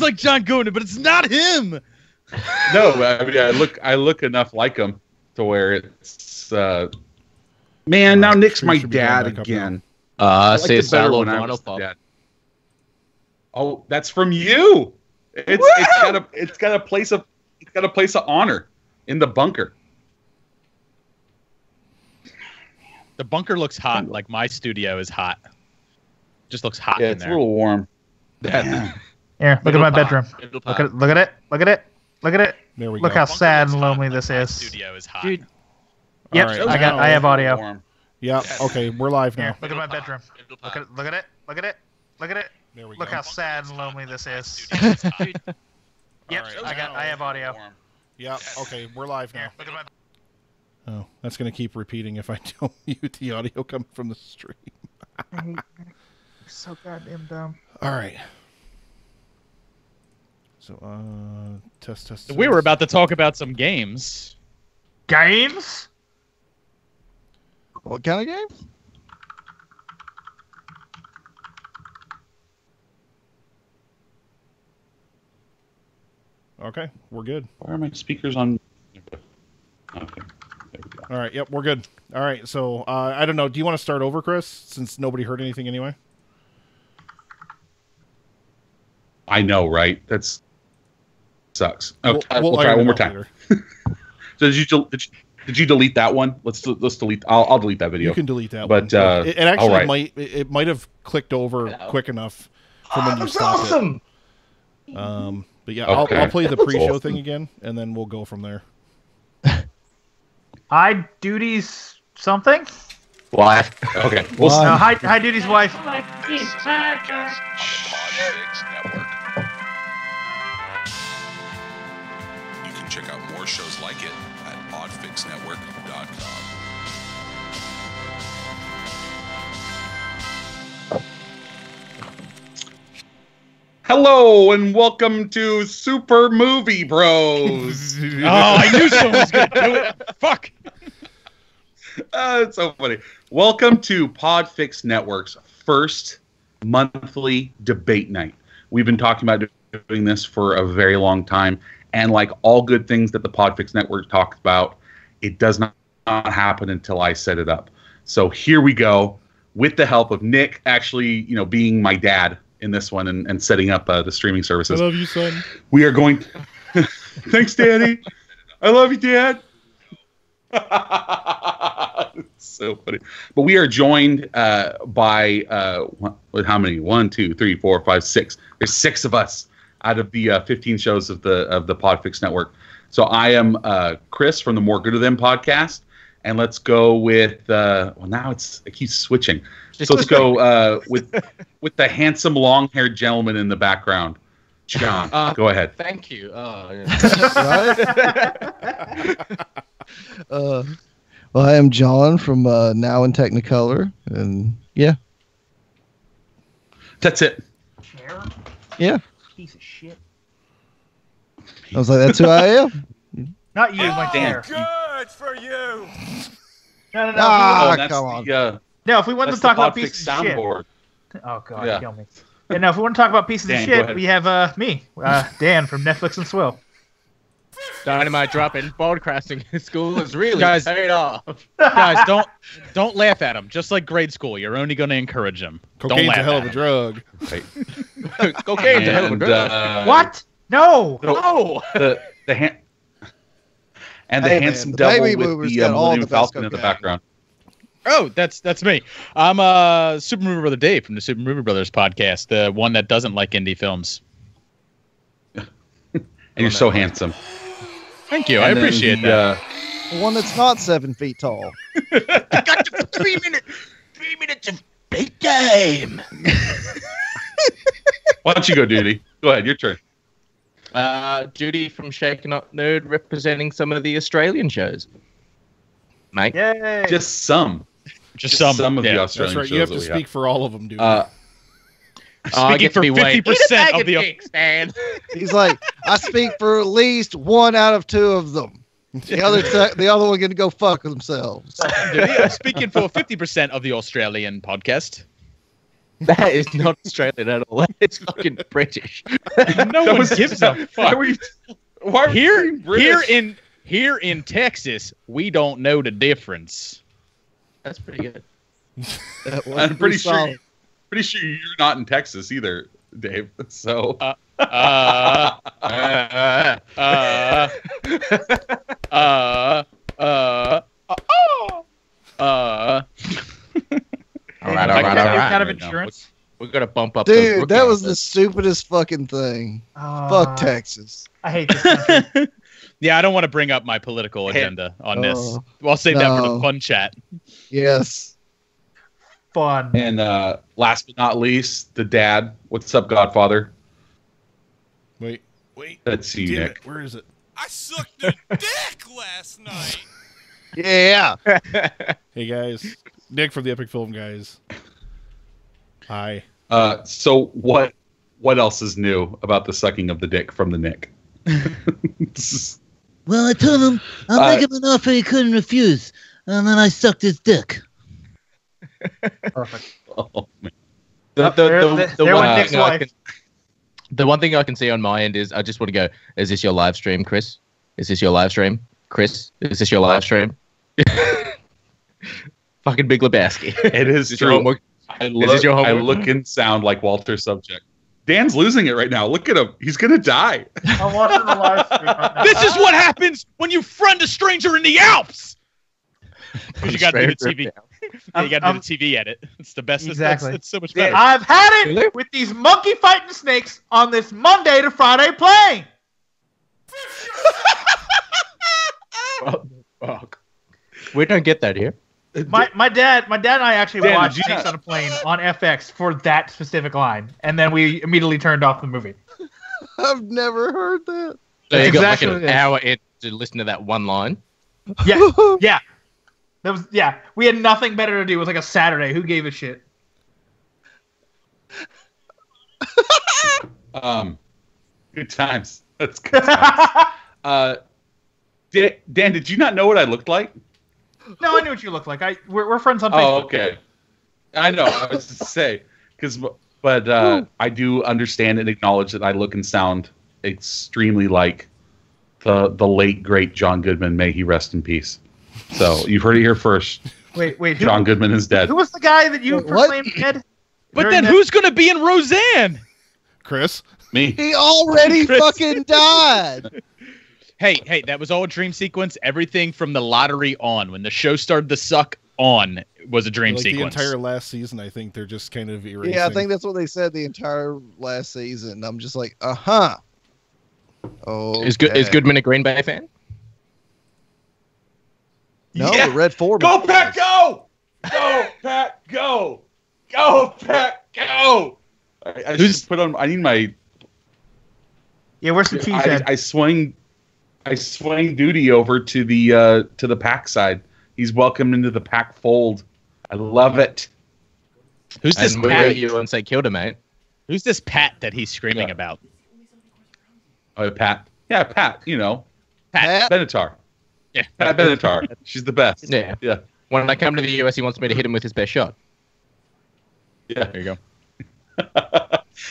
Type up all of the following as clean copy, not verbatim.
like John Gooden, but it's not him. No, I mean, I look enough like him to where it's. Man, now Nick's my dad again. Say a salad dad. Oh, that's from you. It's got a place of honor in the bunker. The bunker looks hot, like my studio is hot. Just looks hot in there. It's a little warm. Here, look at my bedroom. Look at it. There we go. Look how sad and lonely this is. Studio is hot. Dude. Yep, All right, I have audio. Yeah, okay, we're live now. Here, look at my bedroom. Look at it. There we Look go. how sad and lonely this is. Yep, I have audio. Yeah, okay, we're live now. Here, look at my. Oh, that's going to keep repeating if I don't mute the audio coming from the stream. You're so goddamn dumb. All right. So, test. We were about to talk about some games. Games? What kind of games? Okay, we're good. Why are my speakers on? Okay. There we go. All right, yep, we're good. All right, so I don't know. Do you want to start over, Chris, since nobody heard anything anyway? I know, right? That's sucks. Okay, We'll we'll try iron one it more out time. later. So did you delete that one? Let's delete. I'll delete that video. You can delete that But, one. It actually all right. might have clicked over quick enough from when you stopped awesome. it. But yeah, Okay. I'll play the That's pre-show awesome. thing again, and then we'll go from there. Hi, Duty's something? Live. Okay. Well, No, hi, Duty's wife. Podfix Network. You can check out more shows like it at podfixnetwork.com. Hello and welcome to Super Movie Bros. Oh, I knew someone was going to do it. Fuck. It's so funny. Welcome to Podfix Network's first monthly debate night. We've been talking about doing this for a very long time, and like all good things that the Podfix Network talks about, it does not happen until I set it up. So here we go, with the help of Nick actually, being my dad in this one and setting up the streaming services. I love you, son. We are going. Thanks, Daddy. I love you, Dad. So funny. But we are joined by how many? 1, 2, 3, 4, 5, 6. There's 6 of us out of the 15 shows of the Podfix Network. So I am Chris from the More Good of Them podcast, and let's go with. Well, now it keeps switching. So let's go with the handsome long-haired gentleman in the background. John, go ahead. Thank you. Well, I am John from Now in Technicolor, and yeah. That's it. Yeah. Piece of shit. I was like, that's who I am. Not you, my damn. chair. Good for you. No. Ah, that's come on. No, if we wanted That's to talk the about Podfix pieces of shit. soundboard. Oh, God, Yeah. kill me. Yeah, no, if we want to talk about pieces Dan, of go shit, ahead. we have me, Dan from Netflix and Swill. Dynamite dropping broadcasting school is really Guys- paid off. Guys, don't laugh at him. Just like grade school, you're only going to encourage him. Don't Cocaine's laugh a hell at of a him. drug. Right. Cocaine's a hell of a And, drug. What? No! No! The Hey, man, handsome the devil baby with boomers the got all Millennium the best Falcon in the cocaine. background. Oh, that's me. I'm Super Movie Brother Dave from the Super Movie Brothers podcast, the one that doesn't like indie films. And you're so handsome. Thank you. I And then appreciate the, that. The one that's not 7 feet tall. I got you for 3 minutes of big game. Why don't you go, Duty? Go ahead, your turn. Judy from Shaken Up Nerd representing some of the Australian shows. Mate. Yay! Just some. Just some of the yeah. Australian That's right. shows You have that to we speak for all of them, dude. I Speaking get to for be Wayne. 50% of the man. He's like, I speak for at least 1 out of 2 of them. The other one gonna go fuck themselves. I'm speaking for 50% of the Australian podcast. That is not Australian at all. It's fucking British. No one gives a fuck. Why are we saying British? Here in Texas, we don't know the difference. That's pretty good. I'm pretty sure you're not in Texas either, Dave. So All right. Kind of insurance. We're gonna bump up. Dude, that was the stupidest fucking thing. Fuck Texas. I hate this country. Yeah, I don't want to bring up my political agenda on this. I'll save that for the fun chat. Yes. Fun. and last but not least, the dad. What's up, Godfather? Wait. Let's see you, Damn Nick. it. Where is it? I sucked a dick last night. Yeah. Hey guys, Nick from the Epic Film Guys. Hi. So what else is new about the sucking of the dick from the Nick? Well, I told him I'll make him an offer he couldn't refuse, and then I sucked his dick. Perfect. Oh, man. The one thing I can see on my end is I just want to go, is this your live stream, Chris? Is this your live stream? Chris, is this your live stream? Fucking Big Lebowski. It is Is your true. homework? I this your homework? look and sound like Walter Subject. Dan's losing it right now. Look at him. He's going to die. I'm watching the live stream right now. This is what happens when you friend a stranger in the Alps. Because you got to do the TV. Yeah, you got to do the TV edit. It's the best. Exactly. It's so much better. I've had it with these monkey fighting snakes on this Monday to Friday plane. Fuck. We don't get that here. My dad and I actually Dan, watched did you Snakes not- on a Plane on FX for that specific line, and then we immediately turned off the movie. I've never heard that. So you Exactly got what like it an is. hour in to listen to that one line. Yeah. We had nothing better to do. It was like a Saturday. Who gave a shit? Good times. That's good times. Dan, did you not know what I looked like? No, I knew what you looked like. We're friends on Facebook. Oh, okay. I know. I was to say but I do understand and acknowledge that I look and sound extremely like the late great John Goodman. May he rest in peace. So you've heard it here first. Wait. John Goodman is dead. Who was the guy that you What? proclaimed dead? But then who's going to be in Roseanne? Chris? Me. He already Chris. fucking died. Hey, that was all a dream sequence. Everything from the lottery on, when the show started to suck on, was a dream Like sequence. the entire last season, I think they're just kind of erasing. Yeah, I think that's what they said the entire last season. I'm just like, uh-huh. Oh, Is Goodman a Green Bay fan? No, Yeah. the Red Foreman. Go Pack, go! Go Pack, go! Go Pack, go! I just put on. I need my. Yeah, where's the cheesehead? I swing duty over to the Pack side. He's welcomed into the Pack fold. I love it. Who's this And we Pat? hurt you and say killed him, mate. Who's this Pat that he's screaming Yeah. about? Oh, Pat. Yeah, Pat. You know, Pat? Benatar. Yeah, Pat Benatar. She's the best. Yeah. Yeah. When I come to the US, he wants me to hit him with his best shot. Yeah. There you go.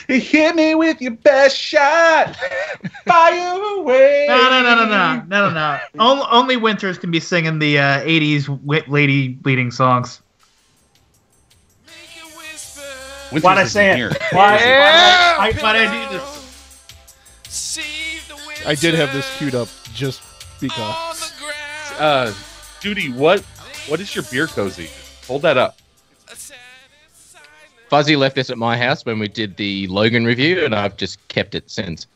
Hit me with your best shot. Fire away. No. Only Winters can be singing the 80s lady leading songs. Winters Why'd I isn't say it? here. Why'd I do this? I did have this queued up just because. Judy, what is your beer cozy? Hold that up. Fuzzy left this at my house when we did the Logan review, and I've just kept it since.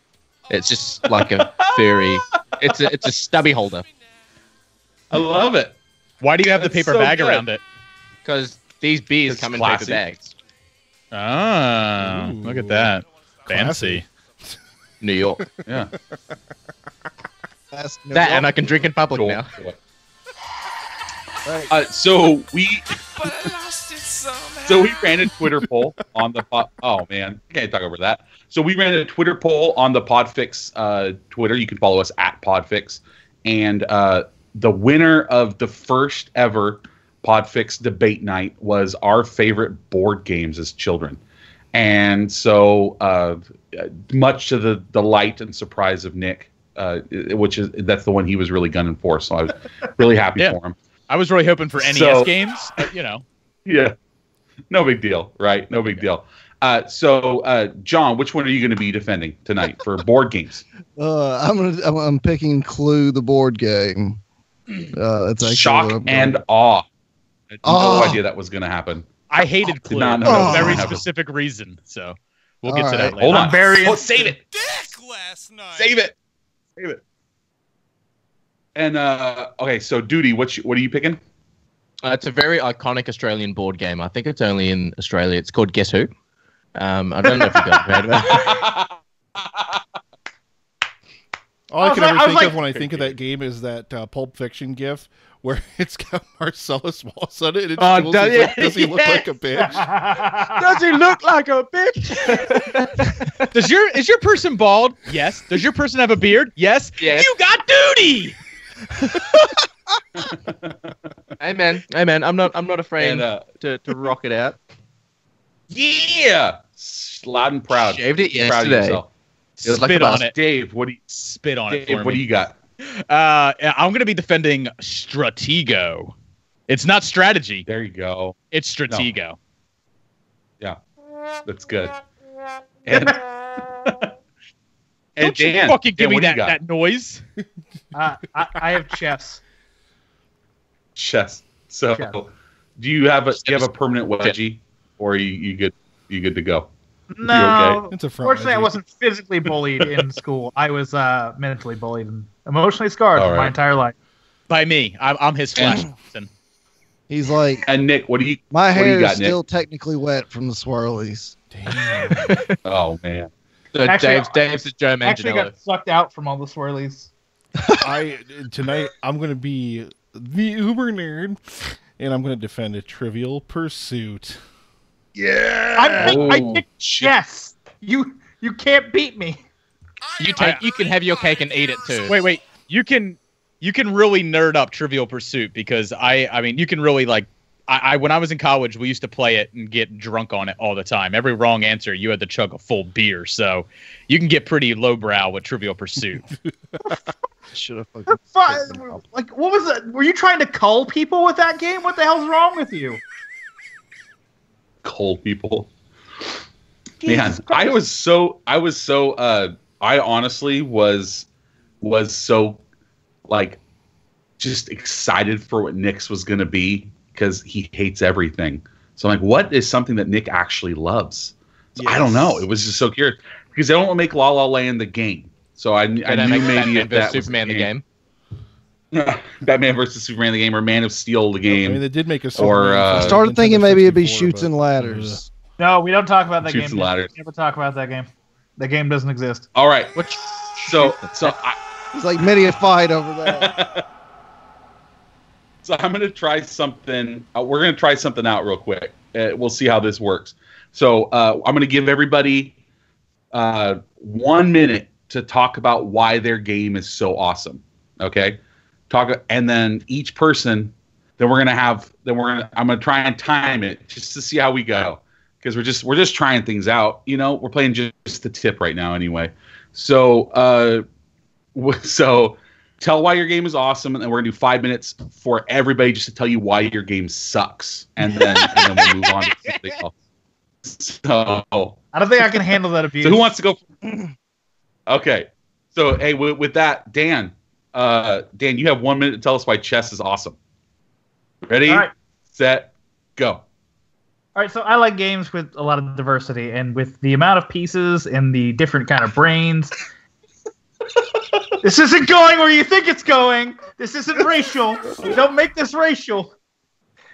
It's just like a furry. It's a stubby holder I love it. Why do you have the That's paper so bag good. around it? because these beers It's come in classy. paper bags. Ah, look at that. Fancy. New York. Yeah. That's That, and I can drink in public Cool. now. Right. So we ran a Twitter poll on the oh man, can't talk over that. So we ran a Twitter poll on the Podfix Twitter. You can follow us at Podfix, and the winner of the first ever Podfix debate night was our favorite board games as children. And so, much to the delight and surprise of Nick, that's the one he was really gunning for. So I was really happy for him. I was really hoping for NES games, but, Yeah, no big deal, right? No big deal. So, John, which one are you going to be defending tonight for board games? I'm picking Clue, the board game. That's actually Shock and awe. I had no idea that was going to happen. I hated Clue not know for that a was very gonna happen. specific reason. So we'll get All to that right. later. Hold on. Save it. Dick last night. Save it. And okay, so Duty, what are you picking? It's a very iconic Australian board game. I think it's only in Australia. It's called Guess Who. I don't know if you guys heard about it. All I can ever think like- of when I think of that game is that Pulp Fiction gif where it's got Marcellus Wallace on it. And does he look like a bitch? Does he look like a bitch? Is your person bald? Yes. Does your person have a beard? Yes. Yes. You got duty. Amen. I'm not afraid And, to rock it out. Yeah, loud and proud. Shaved it Proud of yesterday. yourself. It was Spit a on bus. it. Dave. What do you? Spit on it Dave, for what do me. you got? I'm going to be defending Stratego. It's not strategy. There you go. It's Stratego. Yeah, that's good. And, Don't you Dan, fucking give Dan, me what do you that got? noise. I have chess. Chess. So, Chess. do you have a permanent wedgie, or are you good? You good to go? No, okay? It's a front fortunately, I wedgie. wasn't physically bullied in school. I was mentally bullied and emotionally scarred All for my right. entire life. By me. I'm his Flash Thompson. He's like, And Nick, what do you? my what do hair you got, is still technically wet from the swirlies. Nick? Oh man. So Actually, Dave's the Joe Actually, Manganiello. got sucked out from all the swirlies. Tonight I'm going to be the uber nerd, and I'm going to defend a Trivial Pursuit. I picked chess. You can't beat me. You can have your cake and eat it too. Wait. You can really nerd up Trivial Pursuit because I mean you can really like I when I was in college we used to play it and get drunk on it all the time. Every wrong answer you had to chug a full beer, so you can get pretty lowbrow with Trivial Pursuit. Should have fucking. Like, what was that? Were you trying to cull people with that game? What the hell's wrong with you? Cold people. Man, I honestly was so like just excited for what Nick's was going to be because he hates everything. So I'm like, what is something that Nick actually loves? So I don't know. It was just so curious because they don't want to make La La Land the game. So I knew maybe if that was Superman the game. Batman versus Superman the game or Man of Steel the game. I mean, they did make a Started thinking maybe it'd be Shoots and Ladders. No, we don't talk about that Shoots game. and ladders. Never talk about that game. The game doesn't exist. All right. So It's like many a fight over that. So I'm going to try something. We're going to try something out real quick. We'll see how this works. So I'm going to give everybody 1 minute to talk about why their game is so awesome. Okay, and then each person. Then I'm going to try and time it just to see how we go because we're just trying things out. You know, we're playing just the tip right now anyway. So tell why your game is awesome, and then we're gonna do 5 minutes for everybody just to tell you why your game sucks, and then we'll move on to something else. So I don't think I can handle that abuse. who wants to go? Okay. So hey, with that, Dan, you have 1 minute to tell us why chess is awesome. Ready, All right. set, go. All right, so I like games with a lot of diversity, and with the amount of pieces and the different kind of brains. This isn't going where you think it's going. This isn't racial. Don't make this racial.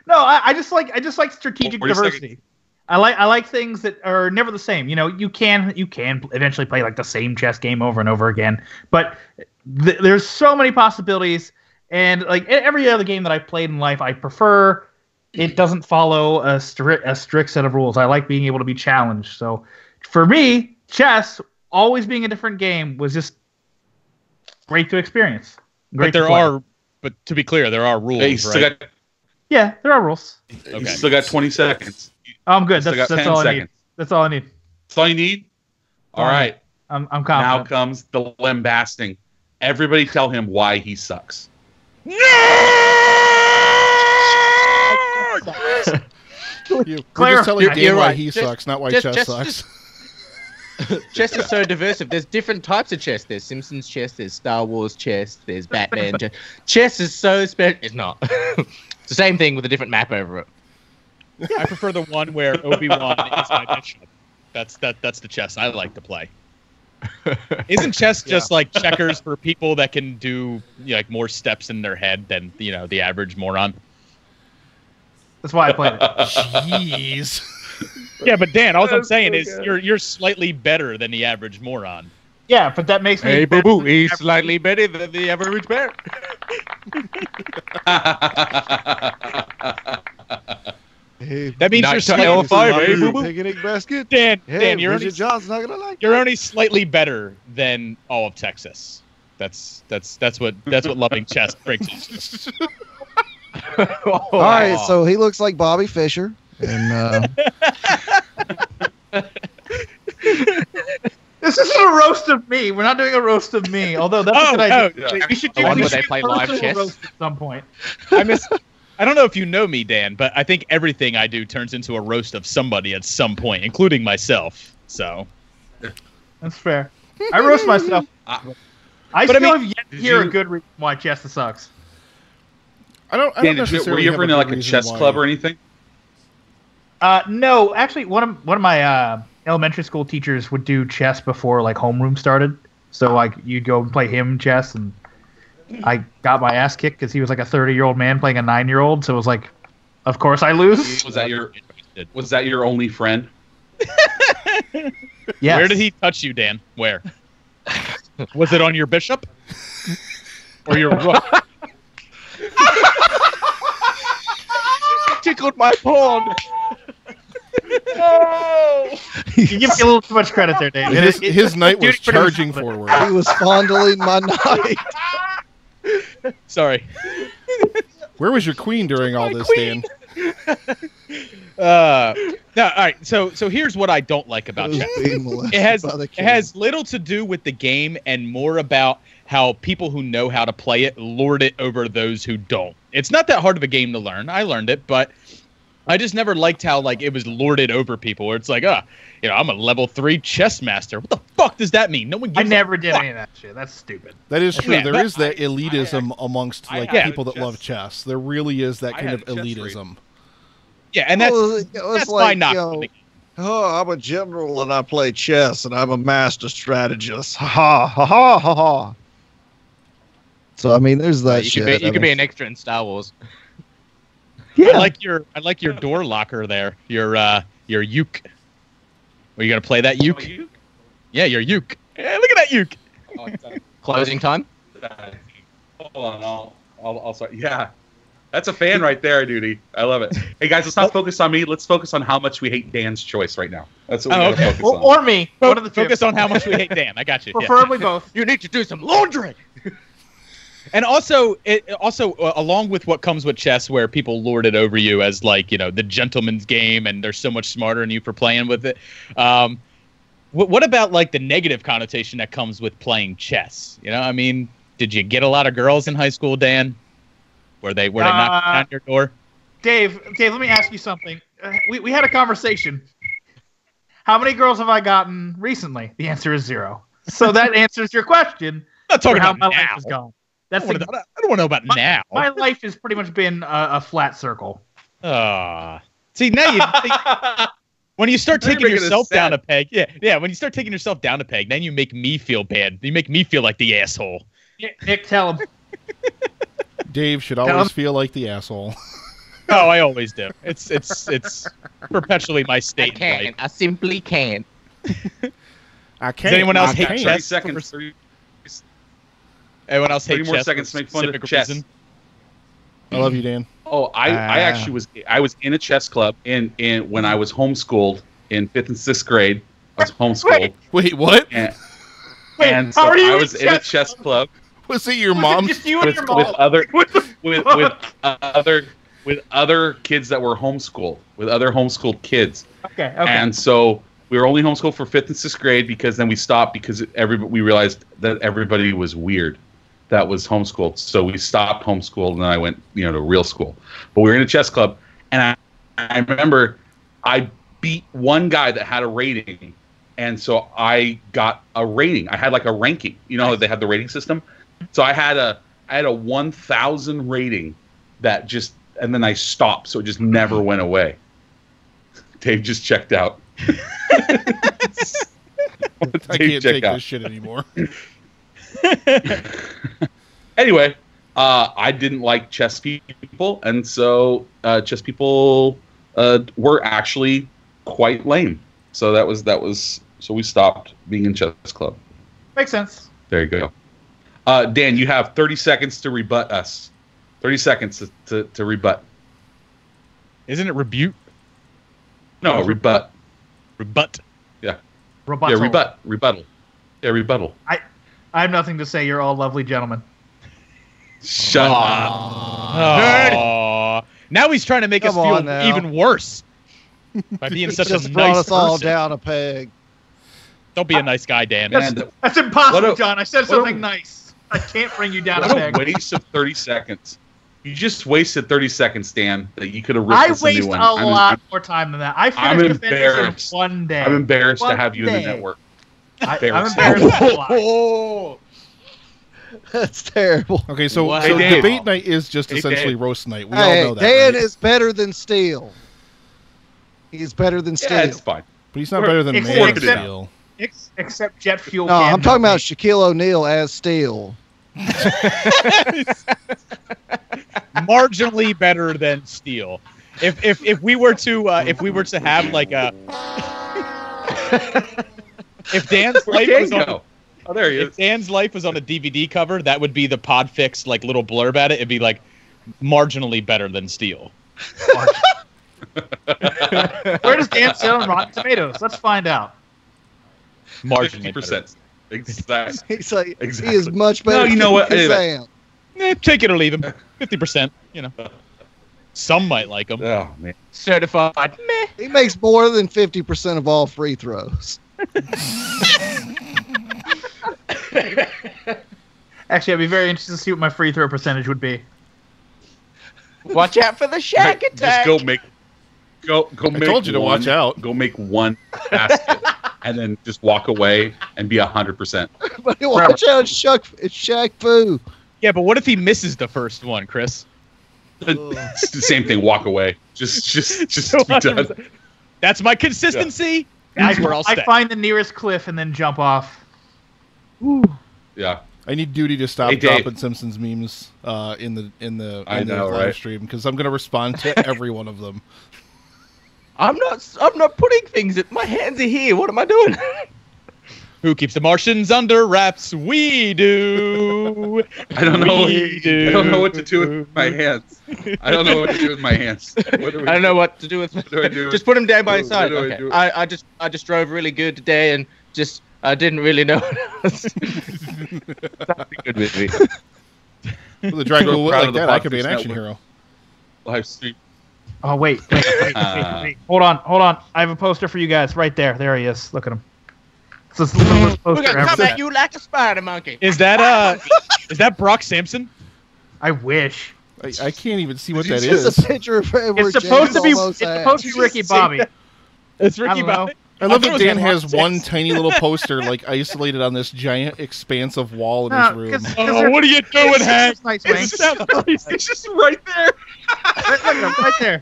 No, I just like strategic 40 diversity. seconds. I like things that are never the same. You know, you can eventually play like the same chess game over and over again, but there's so many possibilities. And like every other game that I've played in life, I prefer it doesn't follow a strict set of rules. I like being able to be challenged. So for me, chess always being a different game was just great to experience. Great But to be clear, there are rules, Hey, you still right? got Yeah, there are rules. you still got 20 seconds. Oh, I'm good. Still got That's 10 all I need. seconds. That's all I need. That's all you need? All right. I'm Now confident. comes the lambasting. Everybody tell him why he sucks. We're Claire, just telling you're Dan why right. he Just- sucks, not why just- Chess just- sucks. Chess is so diverse. There's different types of chess. There's Simpsons chess. There's Star Wars chess. There's Batman chess. Chess is so special. It's not. It's the same thing with a different map over it. I prefer the one where Obi-Wan is my bishop. That's the chess I like to play. Isn't chess just like checkers for people that can do like more steps in their head than the average moron? That's why I played it. Jeez. Yeah, but Dan, all I'm That's saying so is good. you're slightly better than the average moron. Yeah, but that makes me. Hey, better boo boo. than He's the average- slightly better than the average bear. Hey, That means Not you're to slightly L5, hey, boo-boo. picnic basket. Dan, Hey, Dan, you're Bridget only, John's not gonna like. you're only slightly better than all of Texas. That's what loving chess brings us. All right, so he looks like Bobby Fischer, and This isn't a roast of me. We're not doing a roast of me. Although that's a good idea. We should do The one we where they should play do a live personal chess? roast at some point. I don't know if you know me, Dan, but I think everything I do turns into a roast of somebody at some point, including myself. So That's fair. I roast myself. I But I still mean, have yet to did hear a you- good reason why Chester sucks. I don't Dan, were necessarily you have ever a in good like a reason chess why. club or anything? No, actually, one of my elementary school teachers would do chess before like homeroom started. So like you'd go and play him chess, and I got my ass kicked because he was like a 30-year-old man playing a 9-year-old. So it was like, of course I lose. Was that your only friend? Yes. Where did he touch you, Dan? Where? Was it on your bishop? Or your rook? Tickled my pawn. You give me a little too much credit there, Dave. His knight was Dude, pretty much charging something. forward. he was fondling my knight. Sorry. Where was your queen during all this, Dan? No, all right. So here's what I don't like about Was chess. being molested It has by the it king. has little to do with the game and more about how people who know how to play it lord it over those who don't. It's not that hard of a game to learn. I learned it, but I just never liked how like it was lorded over people. Where it's like, I'm a level 3 chess master. What the fuck does that mean? No one I gives never a did fuck. any of that shit. That's stupid. That is true. Yeah, There but is that elitism amongst I like had people that chess. love chess. There really is that I kind had of a chess elitism. Yeah, and that's Well, it was that's like, fine. Not you know, for the game. Oh, I'm a general and I play chess and I'm a master strategist. Ha ha ha ha ha ha. So I mean, there's that You shit. could be, I you could be mean, an extra in Star Wars. I like your door locker there. Your uke. Are you gonna play that uke? Yeah, your uke. Yeah, look at that uke. Closing time. Hold on, I'll start. Yeah, that's a fan right there, dude. I love it. Hey guys, let's not focus on me. Let's focus on how much we hate Dan's choice right now. That's what we gotta focus on. Or me. One of the two. Focus on how much we hate Dan. I got you. Yeah. Preferably both. You need to do some laundry. And also, along with what comes with chess, where people lord it over you as like the gentleman's game, and they're so much smarter than you for playing with it. What about like the negative connotation that comes with playing chess? I mean, did you get a lot of girls in high school, Dan? Were they knocking down your door? Dave, let me ask you something. We had a conversation. How many girls have I gotten recently? The answer is 0. So that answers your question. I'm not talking for how about my life now. has gone. I That's don't want to know about now. my life has pretty much been a flat circle. See, now when you start Now you're taking making us yourself down sad. a peg, yeah. When you start taking yourself down a peg, then you make me feel bad. You make me feel like the asshole. Nick, tell him. Dave should Tell always him- feel like the asshole. Oh, I always do. It's perpetually my I state in can't. life. I simply can't. I can't. anyone else I hate can't. chess? 30 seconds. 30 Everyone else hate 30 more chess seconds for to make fun of specific chess. reason. I love you, Dan. Oh, I actually was in a chess club and when I was homeschooled in 5th and 6th grade. I was homeschooled. Wait, what? And, Wait, and so how are you I in was in a chess chess club Was it your Was it mom? just you and with your mom? other with other with other kids that were homeschooled, with other homeschooled kids. Okay. And so we were only homeschooled for 5th and 6th grade because then we stopped because we realized that everybody was weird that was homeschooled. So we stopped homeschooled and then I went, to real school. But we were in a chess club, and I remember I beat one guy that had a rating, and so I got a rating. I had like a ranking. You know how they had the rating system? So I had a 1,000 rating that just, and then I stopped, so it just never went away. Dave just checked out. I can't take this shit anymore. Anyway, I didn't like chess people, and so chess people were actually quite lame. So that was so we stopped being in chess club. Makes sense. There you go. Dan, you have 30 seconds to rebut us. 30 seconds to rebut. Isn't it rebuke? No, rebut. Rebut. Yeah. Rebuttal. Yeah, rebuttal. Yeah, rebuttal. I have nothing to say. You're all lovely gentlemen. Shut up. Aw. Now he's trying to make us Come feel on now. even worse by being He such a just nice brought us all person. down a peg. Don't be a nice guy, Dan. Man, That's impossible, what a- John. I said what something a- nice. I can't bring you down What a a peg. waste of 30 seconds. You just wasted 30 seconds, Dan, that you could have ripped I us a waste new one. a lot more time than that. I I'm finished Defenders in embarrassed. one day. I'm embarrassed to One have you in the day. network. I'm embarrassed. embarrassed a lot. Oh, That's terrible. Okay, so, Wow. so Hey, Dave. debate night is just Hey, essentially Dave. roast night. We Hey, all know that. Dan right? is better than Steel. He's better than Steel. Yeah, it's fine. But he's not better than Except- Man except- Steel. Except jet fuel. No, can I'm talking help about Shaquille O'Neal as Steel. marginally better than Steel. If we were to have like a if Dan's Where'd life Dan was on go? Oh, there he if is. Dan's life was on a DVD cover, that would be the Podfix like little blurb at it. It'd be like marginally better than Steel. me. Where does Dan sell on Rotten Tomatoes? Let's find out. Marginally 50%. Exactly. He's like, Exactly. he is much better No, you know than what? Anyway. Kazam. Take it or leave him. 50%. Some might like him. Oh, man. Certified. Meh. He makes more than 50% of all free throws. Actually, I'd be very interested to see what my free throw percentage would be. Watch out for the shack attack. Just go make told you to watch out. Go make one basket and then just walk away and be 100%. But watch out, it's Shaq Fu. Yeah, but what if he misses the first one, Chris? It's the same thing. Walk away. Just be done. That's my consistency. That's where I'll I stay. find the nearest cliff and then jump off. Yeah. I need Duty to stop Hey, Dave. dropping Simpsons memes in the I know, live right? stream because I'm gonna respond to every one of them. I'm not putting things. My hands are here. What am I doing? Who keeps the Martians under wraps? We do. I don't know. We do. I don't know what to do with my hands. I don't know what to do with my hands. What do we I don't know what to do with. do I do? Just put him down by his What side. do I Okay. do? I just drove really good today and just I didn't really know. That's a good movie. With a Dracula So wit proud like of the that, I could be an Podfix action Network. hero. Live stream. Oh wait. Hold on. I have a poster for you guys right there. There he is. Look at him. It's the littlest We're poster gonna come ever. at you like a spider monkey. Is that Brock Sampson? I wish. I can't even see what that It's is. a picture of Edward It's supposed James to be. almost It's ass. supposed to be Ricky Bobby. It's I Ricky don't know. Bobby. I love I that thought it Dan was has Mark one Sampson. tiny little poster like isolated on this giant expanse of wall in his No, room. 'cause- Oh, what are you doing, Hank? Nice, Wayne. It's just right there. Look at him, right there.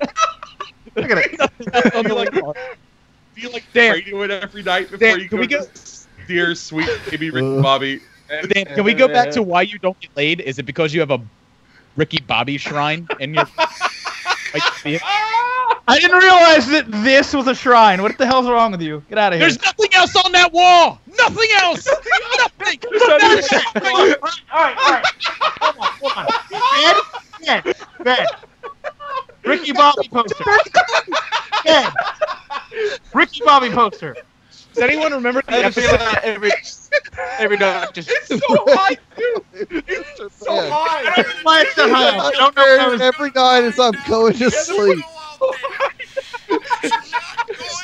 Look at it. Do you like Dan. pray to it every night before Dan, you can go we to go- dear sweet baby Ricky Bobby? Dan, can we go back to why you don't get laid? Is it because you have a Ricky Bobby shrine in your? I didn't realize that this was a shrine. What the hell's wrong with you? Get out of here. There's nothing else on that wall. Nothing else. Nothing. All right. Hold on. Bed. Ricky Bobby poster. Bed. Ricky Bobby poster. Does anyone remember the I just feel episode? like every night just It's so high, dude. It's so high. Why it's so high? I don't know if I was every night as I'm going to sleep.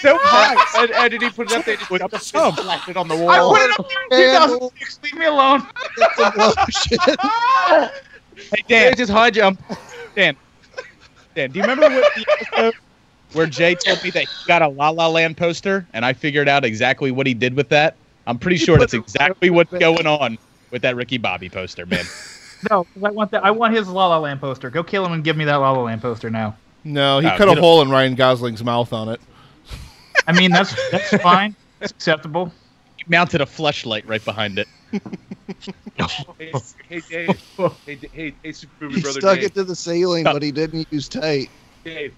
So high. And did he put it up there? Just With up the the thumb. slapped it on the I wall. put it up there in 2006. Leave me alone. Get some lotion. Hey Dan, Just high jump. Dan, do you remember what the episode where Jay told me that he got a La La Land poster, and I figured out exactly what he did with that? I'm pretty sure that's exactly what's going on with that Ricky Bobby poster, man. No, 'cause I want that. I want his La La Land poster. Go kill him and give me that La La Land poster now. No, he Oh, cut you a don't- hole in Ryan Gosling's mouth on it. I mean, that's fine. That's acceptable. He mounted a fleshlight right behind it. Hey, Dave. Hey, Super Movie He Brother stuck Dave. it to the ceiling, but he didn't use tape. Dave.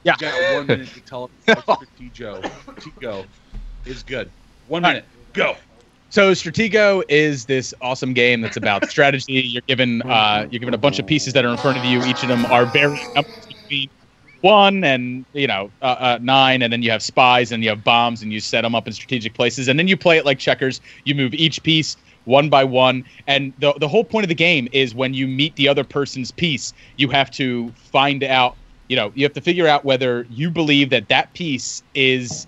Yeah. You got 1 minute to tell us about Stratego is good. 1 minute. Go. So Stratego is this awesome game that's about strategy. You're given a bunch of pieces that are in front of you. Each of them are varying numbers between 1 and 9, and then you have spies and you have bombs, and you set them up in strategic places, and then you play it like checkers. You move each piece one by one, and the whole point of the game is when you meet the other person's piece, you have to find out. You have to figure out whether you believe that piece is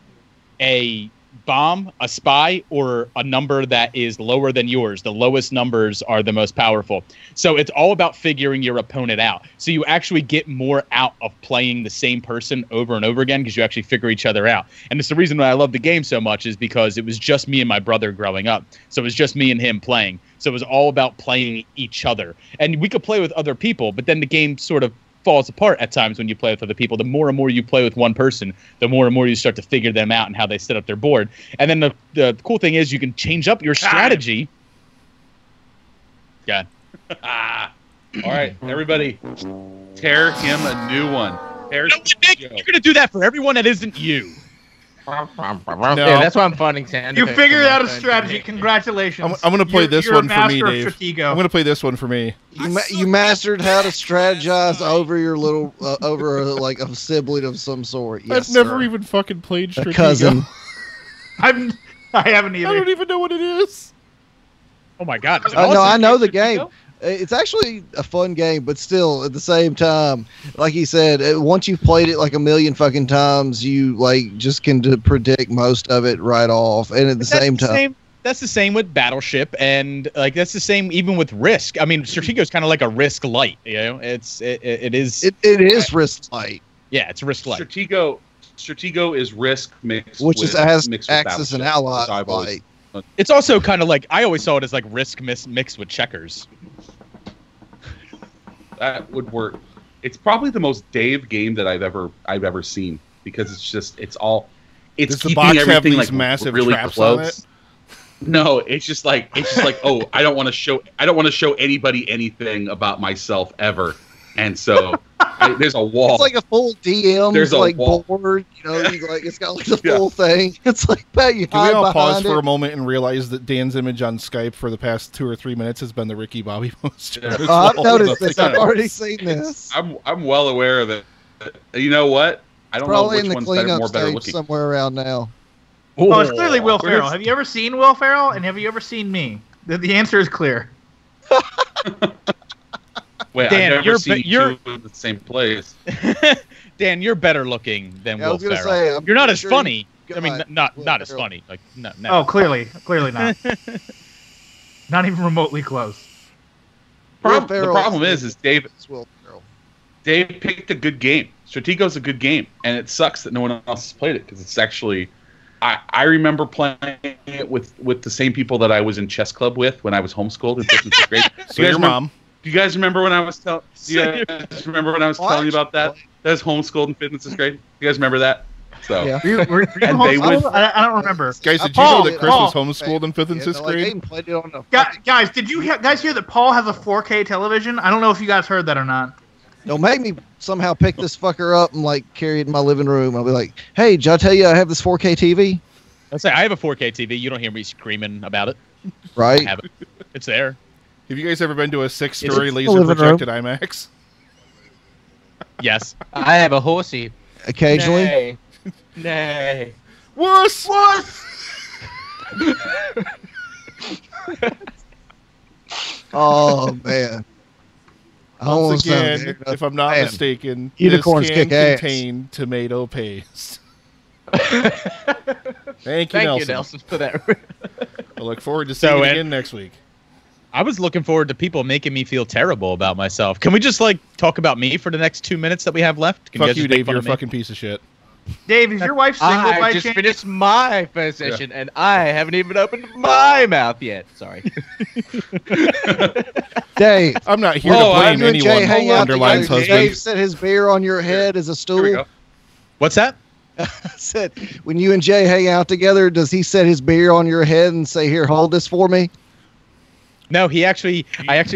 a bomb, a spy, or a number that is lower than yours. The lowest numbers are the most powerful. So it's all about figuring your opponent out. So you actually get more out of playing the same person over and over again because you actually figure each other out. And it's the reason why I love the game so much is because it was just me and my brother growing up. So it was just me and him playing. So it was all about playing each other. And we could play with other people, but then the game sort of falls apart at times when you play with other people. The more and more you play with one person, the more and more you start to figure them out and how they set up their board. And then the cool thing is you can change up your strategy. Yeah. All right, everybody, tear him a new one. Tear Nick, you're gonna do that for everyone that isn't you. Yeah, that's why I'm finding sound You effects figured on my out a phone. strategy. Congratulations. I'm going to play You're- this you're a one for me, master of Dave. Stratego. I'm going to play this one for me. You mastered how to strategize over your little over a sibling of some sort. Yes, I've never sir. even fucking played a Stratego. cousin. I haven't I either. don't even know what it is. Oh my god. No, I know the game. It's actually a fun game, but still, at the same time, like he said, once you've played it like a million fucking times, you just can predict most of it right off. And at the same time, That's the same with Battleship, and that's the same even with Risk. I mean, Stratego is kind of like a Risk light. It is. it is Risk Light, Yeah, it's Risk light. Stratego is Risk mixed which with, is as mixed with Axis and Battleship. Allies So I've always- Light. It's also kind of like I always saw it as like Risk mixed with checkers. That would work. It's probably the most Dave game that I've ever seen because it's Does the keeping box have everything these like massive really traps on close. it? No, it's just like oh, I don't want to show anybody anything about myself ever, and so there's a wall. It's like a full DM There's a wall. board. It's got like the full thing. It's like that. You Can we hide all pause behind for it. a moment and realize that Dan's image on Skype for the past 2 or 3 minutes has been the Ricky Bobby poster? Yeah. as I've well. noticed this. I've already seen this. I'm well aware of it. You know what? I don't know Probably which in the one's better, cleanup more better stage looking. somewhere around now. Oh, it's clearly Will Where's- Ferrell. Have you ever seen Will Ferrell? And have you ever seen me? The answer is clear. Wait, Dan, I've never you're- seen you're- you in the same place. Dan, you're better looking than Yeah, I Will was gonna Ferrell. say, I'm You're not pretty as sure funny. you I mean, got not Will as Ferrell. funny. Like no. Oh, clearly not. Not even remotely close. Will The Ferrell problem is Dave It's Will Ferrell. picked a good game. Stratego's a good game, and it sucks that no one else has played it because it's actually. I remember playing it with the same people that I was in chess club with when I was homeschooled in 5th and 6th grade. So your mom. Do you guys remember when I was telling you about that? actually- That was homeschooled in 5th and 6th grade. You guys remember that? So Yeah. Were you And they homeschooled? would- I don't remember. Guys, did you Paul, know that Chris Paul. was homeschooled in 5th and 6th Like, grade? they played it on the Guys, did you guys hear that Paul has a 4K television? I don't know if you guys heard that or not. Don't make me somehow pick this fucker up and carry it in my living room. I'll be like, "Hey, did I tell you I have this 4K TV?" I say I have a 4K TV. You don't hear me screaming about it. Right? I have it. It's there. Have you guys ever been to a 6-story It's the laser living room. projected IMAX? Yes. I have a horsey. Occasionally. Nay. Nay. Wuss! Oh man. I don't wanna Once sound again, weird. if I'm not Man, mistaken, unicorns this can kick ass. contain tomato paste. Thank you, Thank Nelson. you, Nelson, for that. I look forward to seeing So, it Ed- again next week. I was looking forward to people making me feel terrible about myself. Can we just like talk about me for the next 2 minutes that we have left? Can Fuck guys you, just make Dave. fun You're a of me? fucking piece of shit. Dave, is your wife single I by just chance? finished my first session, and I haven't even opened my mouth yet. Sorry. Dave, I'm not here Whoa, to blame you and Jay anyone. hang out Underlines together. husband. Dave set his beer on your head as a Here we stool. go. What's that? I said, when you and Jay hang out together, does he set his beer on your head and say, "Here, hold this for me"? No, I actually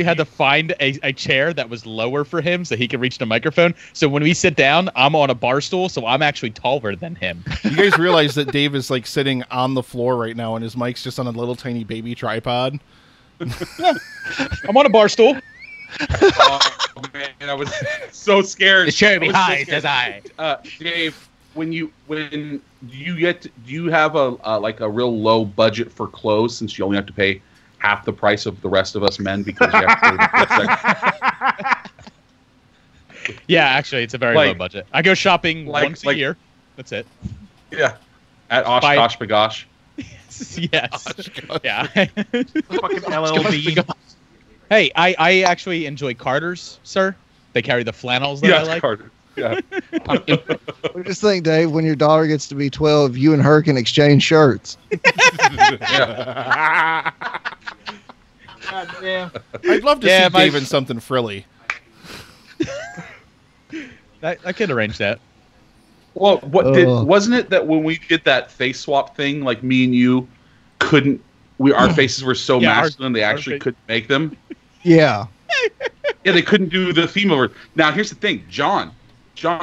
had to find a chair that was lower for him so he could reach the microphone. So when we sit down, I'm on a bar stool, so I'm actually taller than him. You guys realize that Dave is like sitting on the floor right now, and his mic's just on a little tiny baby tripod. I'm on a bar stool. Oh man, I was so scared. The show I was so behind scared. as I. Dave, when do you have a like a real low budget for clothes since you only have to pay half the price of the rest of us men because you have to pay the section? Yeah, actually, it's a very low budget. I go shopping once a year. That's it. Yeah, at Oshkosh Bagosh. Yes. Yeah. Fucking LL Bean. Hey, I actually enjoy Carter's, sir. They carry the flannels that I like. Carter. Yeah. I just think, Dave, when your daughter gets to be 12, you and her can exchange shirts. Yeah. God damn. I'd love to Yeah, see my- Dave in something frilly. I could arrange that. Well, wasn't it that when we did that face swap thing, like me and you couldn't? Our faces were so Yeah, masculine they actually face- couldn't make them. Yeah. Yeah, they couldn't do the female version. Now here's the thing, John,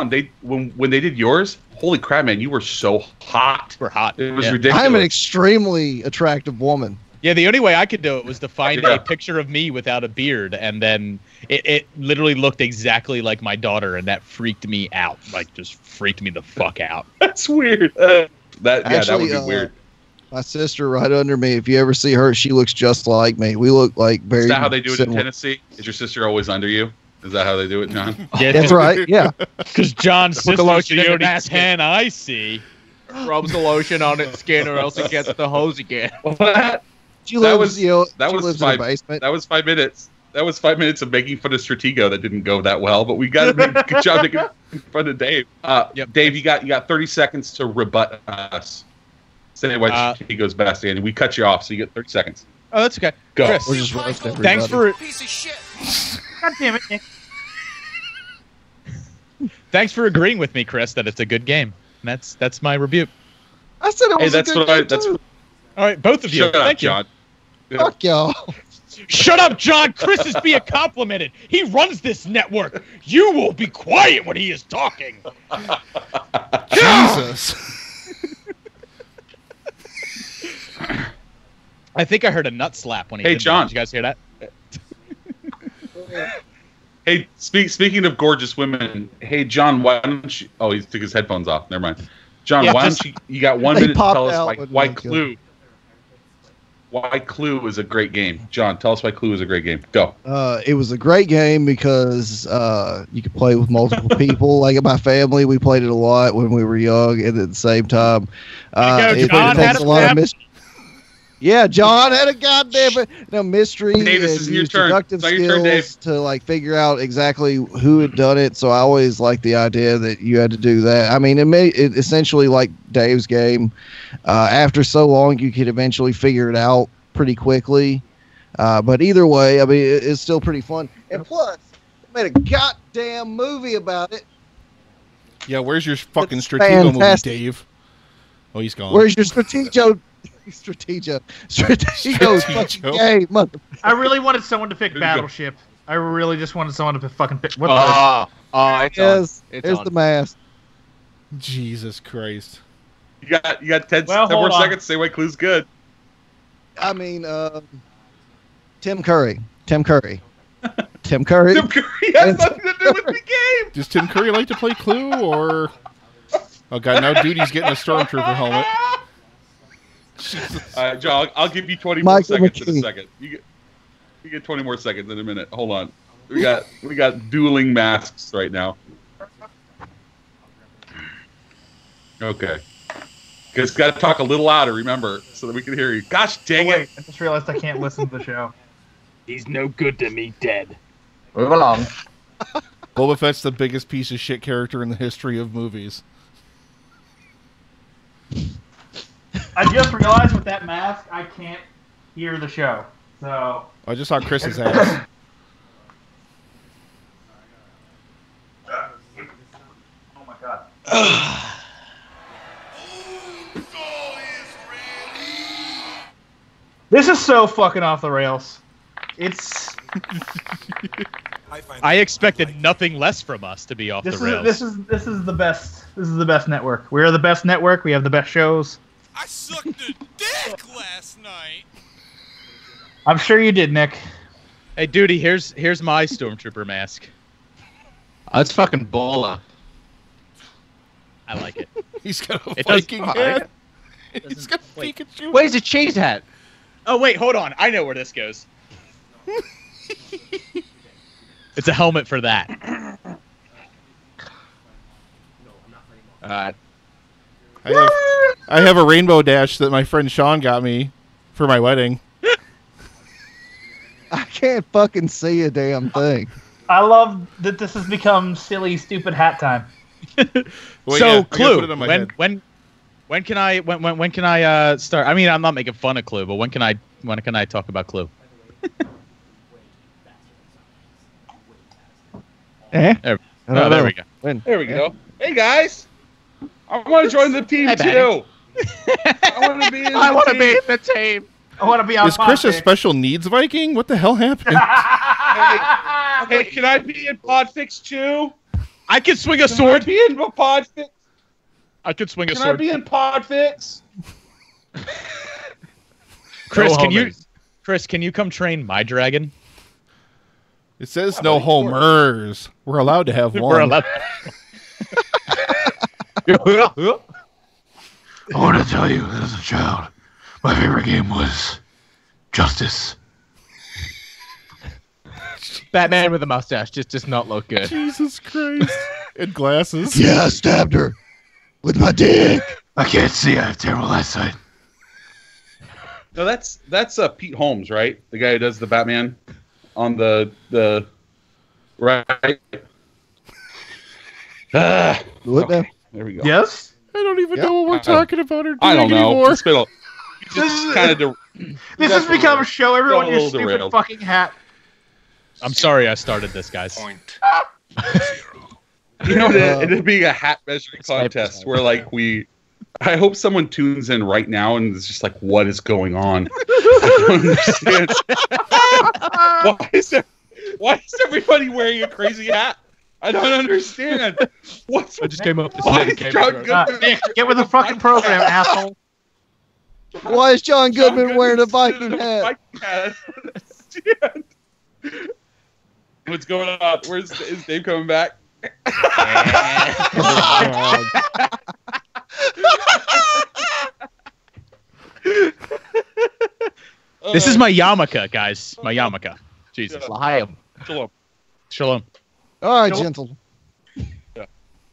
they when they did yours, holy crap, man, you were so hot. We're hot. It was Yeah. ridiculous. I'm an extremely attractive woman. Yeah, the only way I could do it was to find Yeah. a picture of me without a beard, and then it literally looked exactly like my daughter, and that freaked me out. Like, just freaked me the fuck out. That's weird. That would Actually, be weird. My sister right under me, if you ever see her, she looks just like me. We look like very Is that how they do it in similar. Tennessee? Is your sister always under you? Is that how they do it, John? Yeah, That's right. Yeah. because John's Put sister's the lotion in the the only basket. 10 I see. Rubs the lotion on its skin, or else it gets the hose again. What? She That lives, was- you know, that she was lives in my- a basement. That was 5 minutes. That was 5 minutes of making fun of Stratego that didn't go that well, but we got to make a good job making fun of Dave. Yep. Dave, you got 30 seconds to rebut us. Say why Stratego's best, and we cut you off, so you get 30 seconds. Oh, that's okay. Go. Chris, We'll just roast everybody. thanks for God damn it, Nick. thanks for agreeing with me, Chris, that it's a good game. And that's my rebuke. I said it Hey, was that's a good what I. game, That's too. All right, both of you. shut up, Thank you. John. Yeah. Fuck y'all. Shut up, John. Chris is being complimented. He runs this network. You will be quiet when he is talking. Jesus. I think I heard a nut slap when he Hey, did that. John. Did you guys hear that? Hey, speaking of gorgeous women, hey John, why don't you? Oh, he took his headphones off. Never mind. John, Yeah, why just- don't you got 1 They minute to popped tell us out why, when why Mike killed. Clue? Why Clue is a great game. John, tell us why Clue is a great game. Go. It was a great game because you could play with multiple people. Like in my family, we played it a lot when we were young, and at the same time, There you it go, John. takes Had a a lot of flap. mystery. Yeah, John had a goddamn mystery. Dave, this and isn't your used turn. deductive It's not your turn, Dave. skills to like figure out exactly who had done it. So I always liked the idea that you had to do that. I mean, it essentially like Dave's game. After so long, you could eventually figure it out pretty quickly. But either way, I mean, it's still pretty fun. And plus, they made a goddamn movie about it. Yeah, where's your fucking It's Stratego movie, fantastic. Dave? Oh, he's gone. Where's your Stratego fucking game, mother. I really wanted someone to pick Here you go. Battleship. I really just wanted someone to fucking pick. What Oh, it's on. Yes, It's there's on. the mask. Jesus Christ. You got 10 Well, more hold on. seconds. Say why Clue's good. I mean, Tim Curry. Tim Curry. Tim Curry. Tim Curry has nothing to do with the game. Does Tim Curry like to play Clue, or... Oh, God, now Duty's getting a Stormtrooper helmet. Jesus. All right, John, I'll give you 20 more Michael seconds in a McKean. second. You get 20 more seconds in a minute. Hold on. We got dueling masks right now. Okay. Guys, got to talk a little louder, remember, so that we can hear you. Gosh dang it! I just realized I can't listen to the show. He's no good to me dead. Move along. Boba Fett's the biggest piece of shit character in the history of movies. I just realized with that mask, I can't hear the show. So I just saw Chris's ass. oh my god. This is so fucking off the rails. It's I expected nothing less from us to be off the rails. This is the best. This is the best network. We are the best network. We have the best shows. I sucked a dick last night. I'm sure you did, Nick. Hey, Duty, here's my Stormtrooper mask. That's fucking baller. I like it. He's got a It does Viking fine. hat. He's got a Wait. Pikachu. Where's the cheese hat? Oh, wait, hold on. I know where this goes. It's a helmet for that. Alright. I have a rainbow dash that my friend Sean got me for my wedding. I can't fucking see a damn thing. I love that this has become silly, stupid hat time. Well, So, yeah, I gotta Clue, put it on my head. when can I start? I mean, I'm not making fun of Clue, but when can I talk about Clue? There we go. There we go. Hey guys, I want to join the team Hey, too. I want to be in the I want to team. be in the team. I want to be on Is Chris a Podfix. special needs Viking? What the hell happened? Hey, can I be in Podfix too? I can swing a Can I sword. be in Podfix? I could swing a Can I sword. be in Podfix? Chris, No can you come train my dragon? It says no homers. We're allowed to have one. We're allowed. I want to tell you, as a child, my favorite game was Justice. Batman with a mustache just does not look good. Jesus Christ. And glasses. Yeah, I stabbed her with my dick. I can't see. I have terrible eyesight. No, that's Pete Holmes, right? The guy who does the Batman on the right. What Okay, now? there we go. Yes. I don't even Yeah. know what we're talking about or doing I don't know. anymore. It's been just kind of. This has become a show. Everyone, Got a your little stupid derailed. fucking hat. I'm sorry I started this, guys. Point. You know, it'd be a hat measuring contest where, like, I hope someone tunes in right now and is just like, what is going on? I don't understand. Why is everybody wearing a crazy hat? I don't understand. What's I just came up to why say is Game John of Thrones. Goodman Nick, get with the fucking program, asshole. Why is John Goodman wearing a Viking Goodman's hat? Viking hat. What's going on? Is Dave coming back? This is my yarmulke, guys. My yarmulke. Jesus. Liam. Shalom. Shalom. All right, gentle.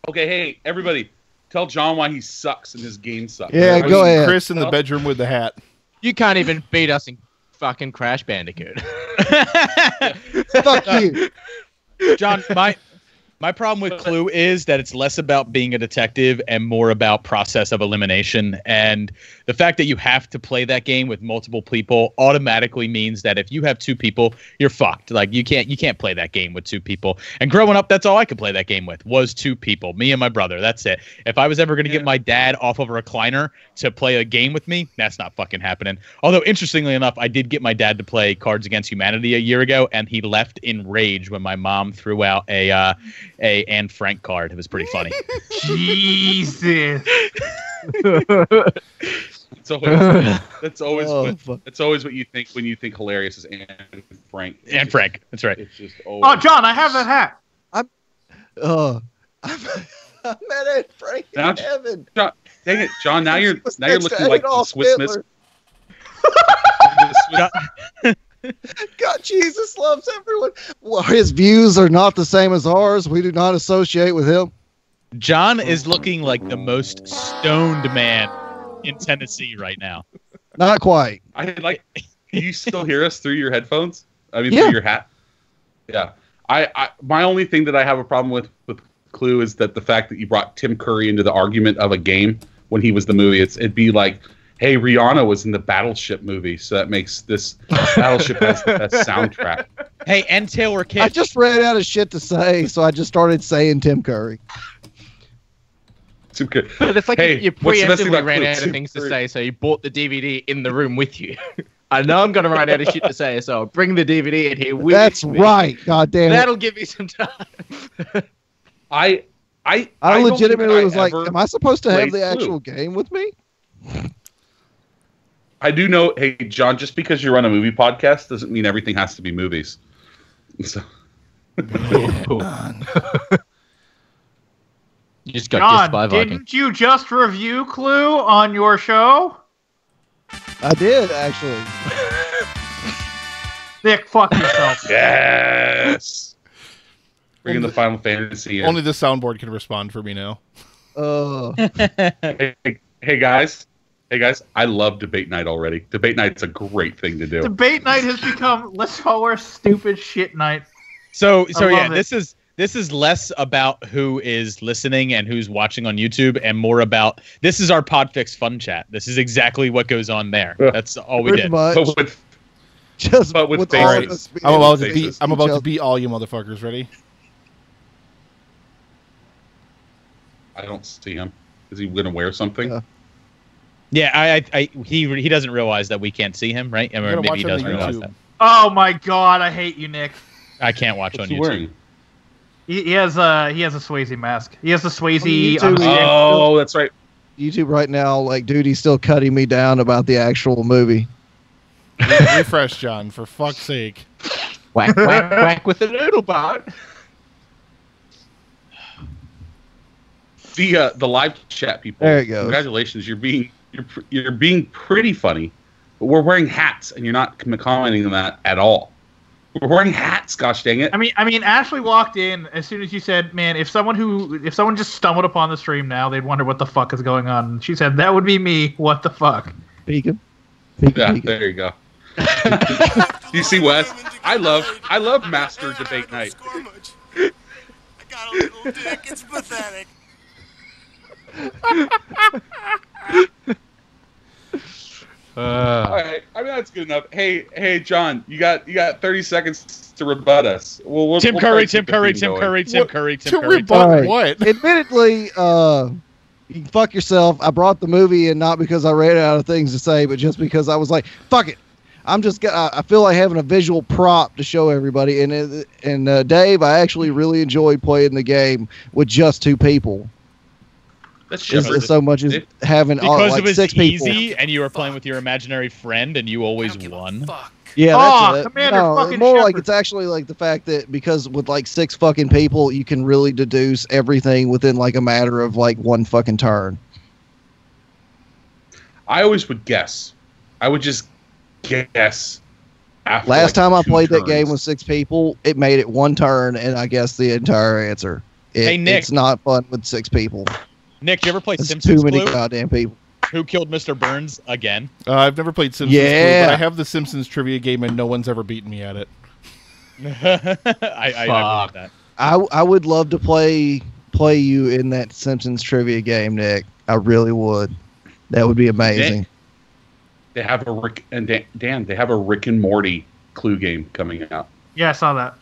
Okay, hey, everybody. Tell John why he sucks and his game sucks. Yeah, I go mean, ahead. Chris in the bedroom with the hat. You can't even beat us in fucking Crash Bandicoot. Fuck you. John, my problem with Clue is that it's less about being a detective and more about process of elimination. And the fact that you have to play that game with multiple people automatically means that if you have two people, you're fucked. Like you can't play that game with two people. And growing up, that's all I could play that game with was two people, me and my brother. That's it. If I was ever going to get my dad off of a recliner to play a game with me, that's not fucking happening. Although interestingly enough, I did get my dad to play Cards Against Humanity a year ago, and he left in rage when my mom threw out a Anne Frank card. It was pretty funny. Jesus. That's always Oh, fuck. that's always what you think when you think hilarious is Anne Frank. Anne Frank. That's right. It's just Oh, John, I have that hat. I'm at Ed Frank in Now- heaven. John, dang it, John. Now you're Next looking to like the Adolf Swiss Miss. Hitler. God, Jesus loves everyone. Well, his views are not the same as ours. We do not associate with him. John is looking like the most stoned man in Tennessee right now. Not quite. I like. Can you still hear us through your headphones? I mean, Yeah. through your hat. Yeah. I my only thing that I have a problem with Clue is that the fact that you brought Tim Curry into the argument of a game when he was the movie. It'd be like, hey, Rihanna was in the Battleship movie, so that makes this Battleship has the best soundtrack. Hey, and Taylor I Kitsch. just ran out of shit to say, so I just started saying Tim Curry. Too good. But it's like Hey, you what's the best thing preemptively about ran Clue? out of things to say, so you bought the DVD in the room with you. I know I'm going to run out of shit to say, so I'll bring the DVD in here with That's me. right. God damn it. That'll give me some time. I I don't legitimately think was like, ever am I supposed to have played the Clue. actual game with me? I do know, hey, John, just because you run a movie podcast doesn't mean everything has to be movies. So, You just got dissed John, by Viking. didn't you just review Clue on your show? I did, actually. Nick, fuck yourself. yes! Bringing the Final Fantasy in. Only the soundboard can respond for me now. Hey, guys. Hey, guys. I love Debate Night already. Debate Night's a great thing to do. Debate night has become let's call our stupid shit night. So I yeah, love it. this is less about who is listening and who's watching on YouTube, and more about this is our Podfix fun chat. This is exactly what goes on there. That's all we Pretty did. much. But with, Just but with all of faces. us being I'm about to Faces. beat. I'm each about to other. beat all you motherfuckers. Ready? I don't see him. Is he going to wear something? Yeah. Yeah, he doesn't realize that we can't see him, right? Or gotta maybe watch he on doesn't the realize YouTube. that. Oh my god, I hate you, Nick. I can't watch What's on he YouTube. wearing? He has a Swayze mask. He has the Swayze. YouTube, Oh, that's right. YouTube right now, like, dude, he's still cutting me down about the actual movie. Refresh, John, for fuck's sake. Whack, whack, whack with the noodle bot. The live chat people. There it goes. Congratulations, you're being pretty funny, but we're wearing hats and you're not commenting on that at all. We're wearing hats. Gosh dang it! I mean, Ashley walked in as soon as you said, "Man, if someone just stumbled upon the stream now, they'd wonder what the fuck is going on." And she said, "That would be me. What the fuck?" Peeking. Yeah, there you go. You see, Wes? I love Master Debate Night. I got a little dick. It's pathetic. All right, I mean that's good enough. Hey, John, you got 30 seconds to rebut us. We'll Tim try Curry, to Tim keep the Curry, theme Tim going. Curry, Tim Curry, To Tim Curry. rebut All right. what? Admittedly, you can fuck yourself. I brought the movie in not because I ran out of things to say, but just because I was like, fuck it. I feel like having a visual prop to show everybody. And Dave, I actually really enjoyed playing the game with just two people. That's It's Shepard. so much as having Because like it was six people. easy, and you were playing with your imaginary friend, and you always won. Yeah, Oh, that's it. Commander No, fucking more like Shepard. it's actually like the fact that because with like six fucking people, you can really deduce everything within like a matter of like one fucking turn. I always would guess. I would just guess. After Last like time I 2 played that turns. game with six people, it made it one turn, and I guessed the entire answer. Hey, Nick. It's not fun with six people. Nick, you ever play It's Simpsons too many Clue? goddamn people. Who killed Mr. Burns again? I've never played Simpsons Yeah. Clue, but I have the Simpsons trivia game, and no one's ever beaten me at it. I believe that. I would love to play you in that Simpsons trivia game, Nick. I really would. That would be amazing. They have a Rick and Dan. They have a Rick and Morty Clue game coming out. Yeah, I saw that.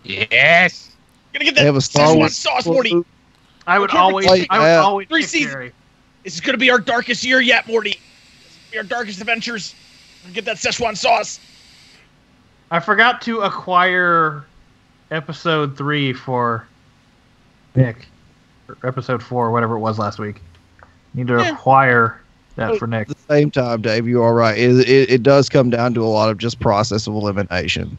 Yes. Gonna get They have a that Star Szechuan Wars sauce, Morty. I would Okay, always. like I would that. always. 3 pick seasons. Gary. This is gonna be our darkest year yet, Morty. This is gonna be our darkest adventures. Get that Szechuan sauce. I forgot to acquire episode 3 for Nick. Or episode 4, whatever it was last week. Need to acquire that for Nick. At the same time, Dave, you are right. It does come down to a lot of just process of elimination.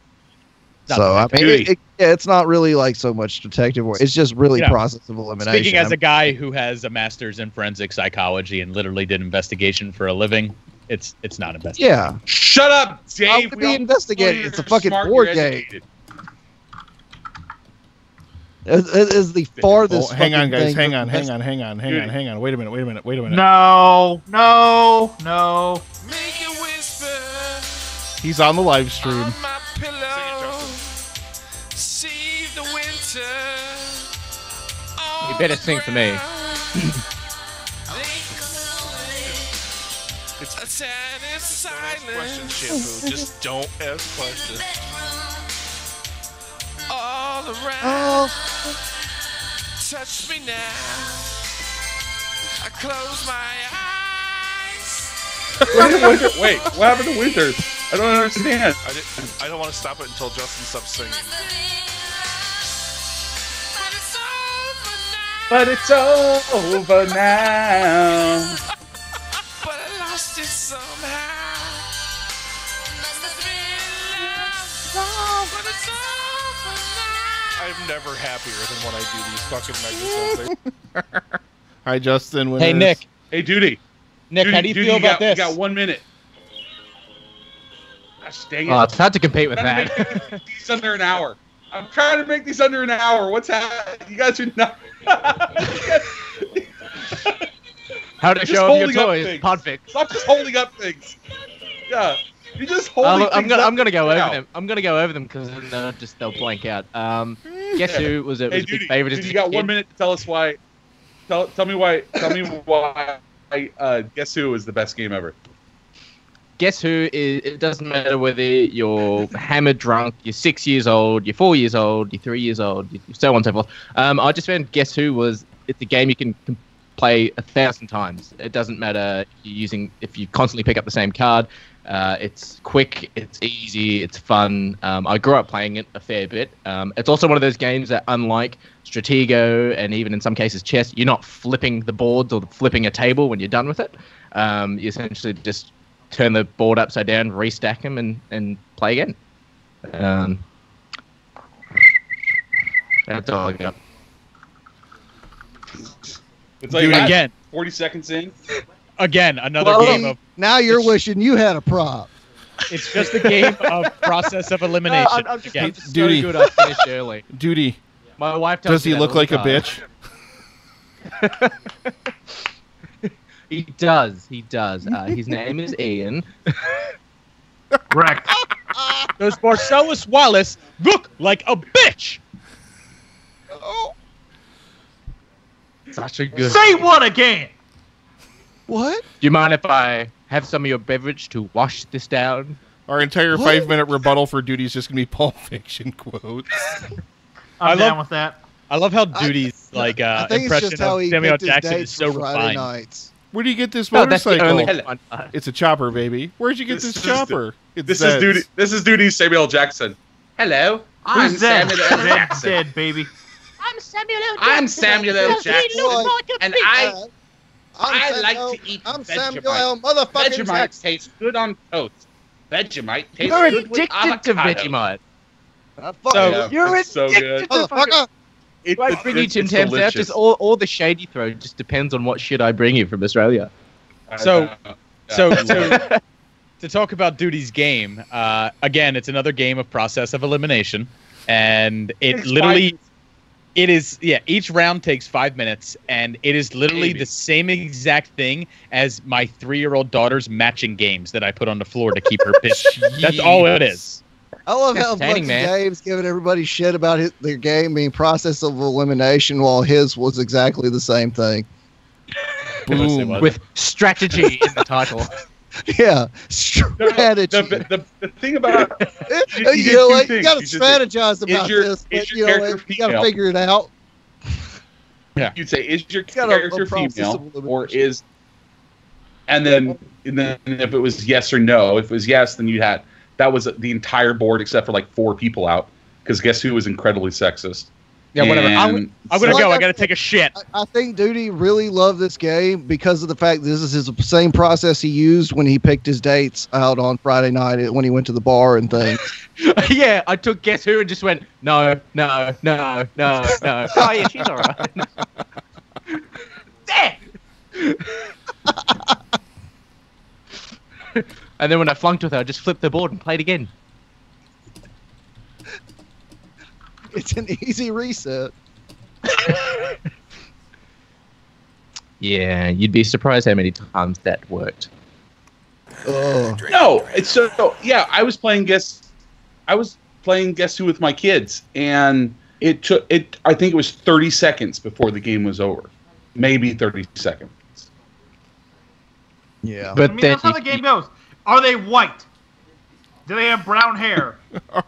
Not So I mean, Duty. it's not really like so much detective work. It's just really Yeah. process of elimination. Speaking as a guy who has a master's in forensic psychology and literally did investigation for a living, it's not invested. Yeah. Shut up, Dave. How could be investigated? It's a fucking board game. Is the farthest. Hang on, guys. thing Hang from on. Wait a minute. No. Make it whisper He's on the live stream. on my pillow. Save the winter. You better sing for me. It's A sad just don't ask questions, silence Shampoo. Just don't ask questions. all around. Oh, Touch me now. I close my eyes. Wait, what happened to Winters? I don't understand. I don't want to stop it until Justin stops singing. But it's over now. But it's over now. But I lost it somehow. But it's over now. I'm never happier than when I do these fucking mega things. Hi, Justin. Hey, winners. Nick. Hey, Duty. Nick, how do you feel about this? You got 1 minute. Gosh, dang it. Oh, it's hard to compete with I'm trying to that. make these under an hour. I'm trying to make these under an hour. What's happening? You guys are not. How to Just show off your holding up toys, things. Podfix. Stop just holding up things. Yeah. You're just holding I'm things up gonna go now. over them. I'm gonna go over them because they'll blank out. Guess who was a Hey, big Duty, favorite? Duty, as a you got kid? 1 minute to tell us why. Tell me why. Tell me why. Guess who is the best game ever? Guess who is? It doesn't matter whether you're hammered drunk, you're 6 years old, you're 4 years old, you're 3 years old, so on and so forth. I just found Guess Who was. It's a game you can play 1,000 times. It doesn't matter if you constantly pick up the same card. It's quick, it's easy, it's fun. I grew up playing it a fair bit. It's also one of those games that, unlike Stratego and even in some cases chess, you're not flipping the boards or flipping a table when you're done with it. You essentially just turn the board upside down, restack them, and play again. That's all I got. It's like Dude, that. again. 40 seconds in. Again, another Well, game of. now you're wishing you had a prop. It's just a game of process of elimination. I'm just Again. so Duty. good I finished early. Duty. My wife tells Does he me that look all the like a time. bitch? He does. His name is Ian. Correct. Does Marcellus Wallace look like a bitch? Such a good. Say what again? What? Do you mind if I have some of your beverage to wash this down? Our entire What? 5-minute rebuttal for Duty is just going to be Pulp Fiction quotes. I'm I down love- with that. I love how Duty's I think it's impression just how of he Samuel picked his Jackson is dates so for Friday refined. nights. Where do you get this No, that's the motorcycle? only fun part. It's a chopper, baby. Where'd you get This this is chopper? It's This Zed's. is Duty. This is Duty's Samuel Jackson. Hello, I'm Who's that? Samuel L. Zed's Jackson. dead, baby. I'm Samuel L. I'm Samuel L. Jackson, and I I'm like Samuel- to eat I'm Vegemite. Samuel L. Motherfucking Vegemite Jackson. tastes good on toast. Vegemite tastes You're good with addicted to avocado. Vegemite. So You're it's so good. Motherfucker. I bring you Tim Tams out. delicious. Just all the shade you throw just depends on what shit I bring you from Australia. So- Yeah. So to talk about Duty's game, again, it's another game of process of elimination, and it Takes literally, it is each round takes 5 minutes, and it is literally Maybe. the same exact thing as my 3-year-old daughter's matching games that I put on the floor to keep her busy. That's all it is. I love how Entertaining, fucking man. Dave's giving everybody shit about their game being process of elimination while his was exactly the same thing. Boom. With strategy in the title. Yeah, No, strategy. the thing about you did know two what? You things. got to You just strategize Is about your- this. is But, your you know, character you got to female? figure it out. you'd say is your Got a character process female of elimination. or is, and then if it was yes or no, if it was yes, then you had that was the entire board except for like 4 people out because Guess Who was incredibly sexist. Yeah, whatever. And I'm gonna So go. like I I gotta said- take a shit. I think Duty really loved this game because of the fact this is his same process he used when he picked his dates out on Friday night when he went to the bar and things. Yeah, I took Guess Who and just went, no. Oh, yeah, she's all right. Damn! And then when I flunked with her, I just flipped the board and played again. It's an easy reset. Yeah, you'd be surprised how many times that worked. Oh. No, it's so yeah. I was playing Guess Who with my kids, and it took it. I think it was 30 seconds before the game was over, maybe 30 seconds. Yeah, But I mean, then that's how the game goes. Are they white? Do they have brown hair?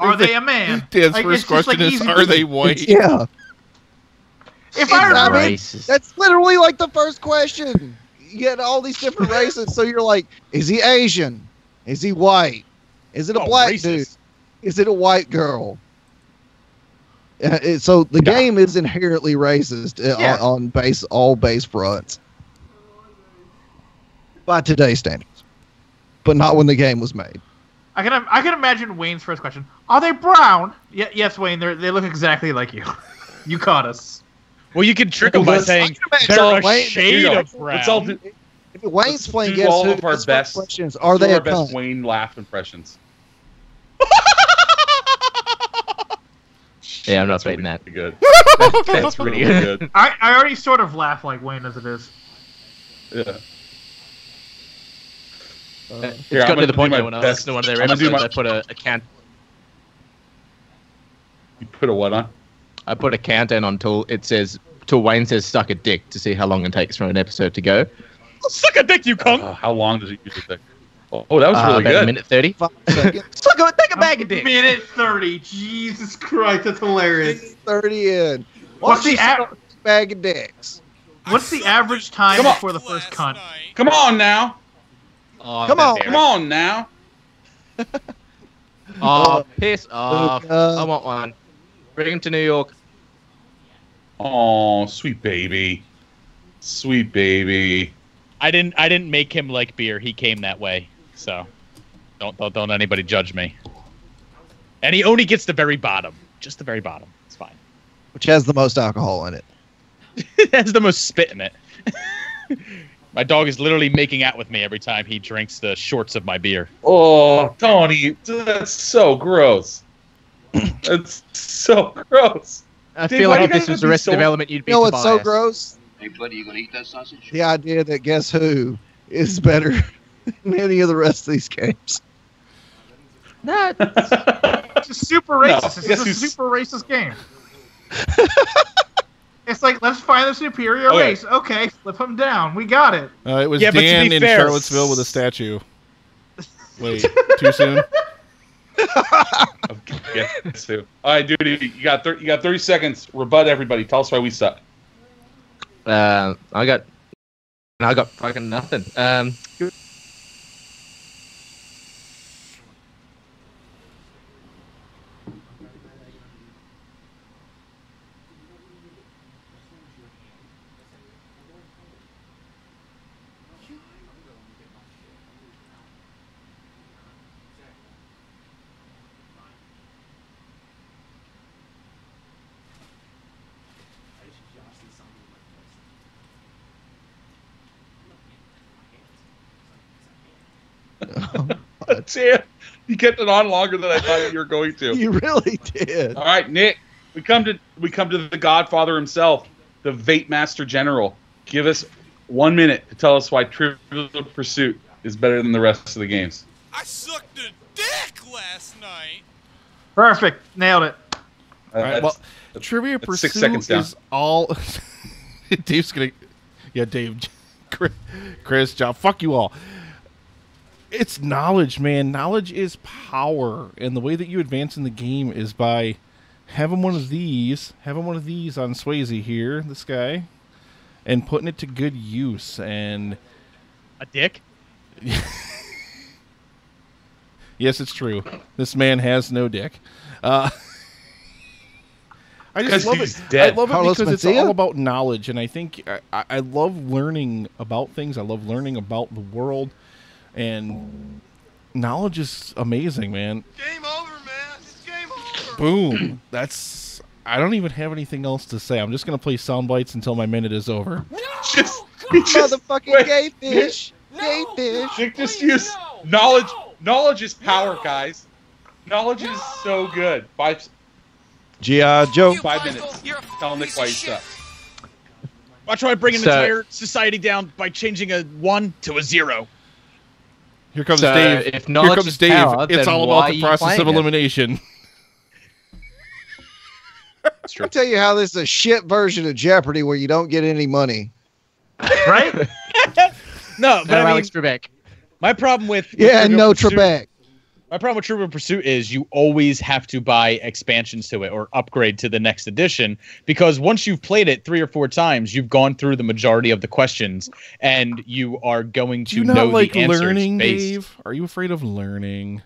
Are they a man? Dan's Like, first it's just, like, question is, easy are to- they white? yeah. If I remember, racist. That's literally like the first question. You get all these different races, so you're like, is he Asian? Is he white? Is it a black dude? Is it a white girl? So the game is inherently racist on all base fronts by today's standards, but not when the game was made. I can imagine Wayne's first question. Are they brown? Yes, Wayne. They look exactly like you. You caught us. Well, you can trick them by saying they're a shade of brown. Let's all do, If Wayne's playing do Guess all Who, of our his first best. questions are do they our a best cunt? Wayne laugh impressions. Yeah, I'm not beating that. Pretty good. That's pretty really good. good. I already sort of laugh like Wayne as it is. Yeah. It's Here, got I'm to the gonna point do where my when I best. listened to one of their I'm gonna do episodes, my- I put a count. You put a what on? I put a countdown until it says till Wayne says "suck a dick" to see how long it takes for an episode to go. Suck a dick, you cunt. How long does it usually take? Oh, that was really about good. a minute 30. 5 seconds. Suck a take a bag of dick. Minute 30. Jesus Christ, that's hilarious. 30 in. What's Why the don't you start with a bag of dicks? What's the average time Come on. before the first cunt? Come on now. Oh, Come on. Come on now. Oh, piss off! Uh, I want one. Bring him to New York. Oh, sweet baby. Sweet baby. I didn't make him like beer. He came that way. So don't anybody judge me. And he only gets the very bottom. Just the very bottom. It's fine. Which has the most alcohol in it. It has the most spit in it. My dog is literally making out with me every time he drinks the shorts of my beer. Oh, Tony, that's so gross. That's so gross. I Dude, feel why like you if this gotta was the be rest so- development, you'd be You know what's so Tobias. gross? Hey, buddy, you gonna eat that sausage? The idea that Guess Who is better than any of the rest of these games. No, It's just super No, racist. It's guess just a who's- super racist game. It's like, let's find the superior Okay. race. Okay, flip them down. We got it. It was Yeah, but to Dan be in fair- Charlottesville with a statue. Wait, too soon? Yeah, so. All right, dude, you got 30 seconds. Rebut everybody. Tell us why we suck. I got fucking nothing. That's it. You kept it on longer than I thought you were going to. You really did. All right, Nick. We come to the Godfather himself, the Vape Master General. Give us 1 minute to tell us why Trivial Pursuit is better than the rest of the games. I sucked a dick last night. Perfect. Nailed it. All right, well, that's Trivia 6 Pursuit seconds down. is all. Dave's gonna. Yeah, Dave, Chris, John, fuck you all. It's knowledge, man. Knowledge is power, and the way that you advance in the game is by having one of these on Swayze here, this guy, and putting it to good use. And A dick? yes, it's true. This man has no dick. I just 'Cause love he's it. dead. I love it Carlos because it's Mencia? all about knowledge, and I think I love learning about things. I love learning about the world, and knowledge is amazing, man. Game over, man. It's game over. Boom. I don't even have anything else to say. I'm just gonna play sound bites until my minute is over. Just Motherfucking wait. gay fish. Gay fish. Nick just used Knowledge is power, guys. Knowledge is so good. G.I. Joe. 5 minutes. Tell Nick why he sucks. Watch how I bring an So- entire society down by changing a 1 to a 0. Here comes So, Dave. if Here knowledge comes is Dave. power, It's then all why about are the you process playing of it? elimination. I'll tell you how this is a shit version of Jeopardy where you don't get any money. Right? No, but No, I mean, Alex Trebek. my problem with Yeah, and Trivial no Pursuit- Trebek. My problem with Trivial Pursuit is you always have to buy expansions to it or upgrade to the next edition, because once you've played it 3 or 4 times, you've gone through the majority of the questions and you are going Do to you know not like the answers learning, based. Dave? Are you afraid of learning?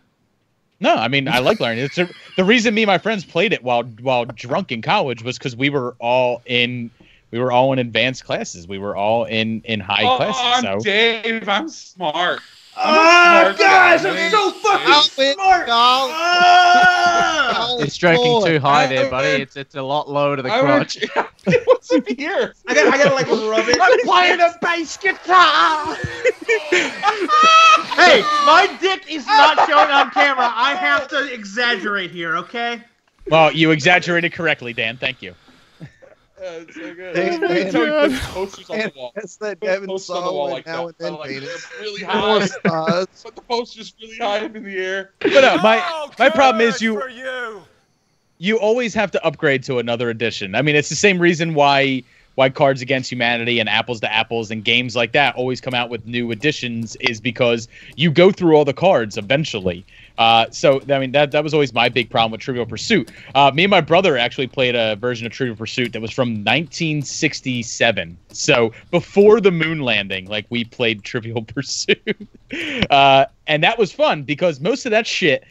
No, I mean I like learning. The reason me and my friends played it while drunk in college was because we were all in advanced classes. We were all in high classes. So Dave, I'm smart. Guys, I'm so fucking smart. It's stroking too high there, buddy. It's a lot lower to the crotch. What's in here? I gotta like rub it. I'm playing a bass guitar. Hey, my dick is not showing on camera. I have to exaggerate here, okay? well, you exaggerated correctly, Dan. Thank you. It's so good. Damn, That's how we man. put posters on the wall. That's that Put Gavin posters on the wall song like and now and that. then Like, penis. really More high. stars. Put the posters really high up in the air. But no, my Oh, problem is good for you. you always have to upgrade to another edition. I mean, it's the same reason why Cards Against Humanity and Apples to Apples and games like that always come out with new editions, is because you go through all the cards eventually. So I mean that was always my big problem with Trivial Pursuit. Me and my brother actually played a version of Trivial Pursuit that was from 1967. So before the moon landing, like, we played Trivial Pursuit, and that was fun because most of that shit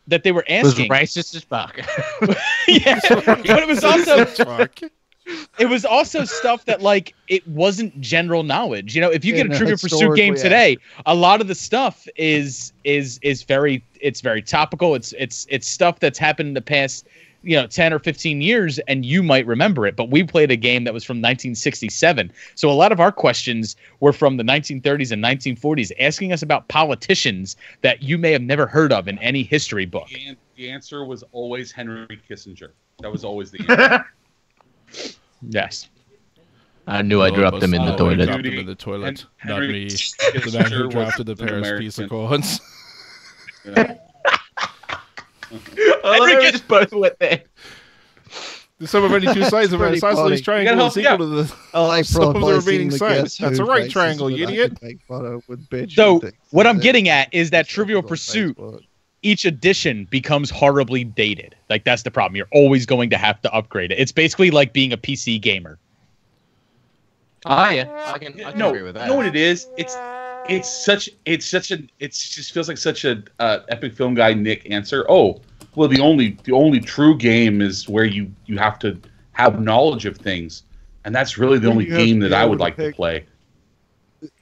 that they were It was asking, racist as fuck. yeah, but it was also Fuck. it was also stuff that, like, it wasn't general knowledge. You know, if you get a Yeah, Trivial Pursuit game historically today, a lot of the stuff is very topical. It's stuff that's happened in the past, 10 or 15 years, and you might remember it. But we played a game that was from 1967, so a lot of our questions were from the 1930s and 1940s, asking us about politicians that you may have never heard of in any history book. And the answer was always Henry Kissinger. That was always the answer. Yes. I knew I dropped them in the Oh, I toilet. dropped them in the toilet. And Not Henry me. The Kissinger man who was dropped in the an Paris American. piece of coins. Yeah. Henry We just both went there. The sum of any two sides of an Pretty isosceles funny. triangle is You gotta equal to the I like sum of the replacing remaining the sides. Guess That's a Who right faces triangle, that you I idiot. can make fun of with bitch So and things what like I'm that. getting at is that That's Trivial on Pursuit, Facebook. each edition becomes horribly dated. Like, that's the problem. You're always going to have to upgrade it. It's basically like being a PC gamer. Oh yeah, I can No, agree with that. you know what it is? It just feels like such a epic film guy Nick answer. Oh, well, the only true game is where you have to have knowledge of things, and that's really the only You have to game be that I able would to like to pick- play.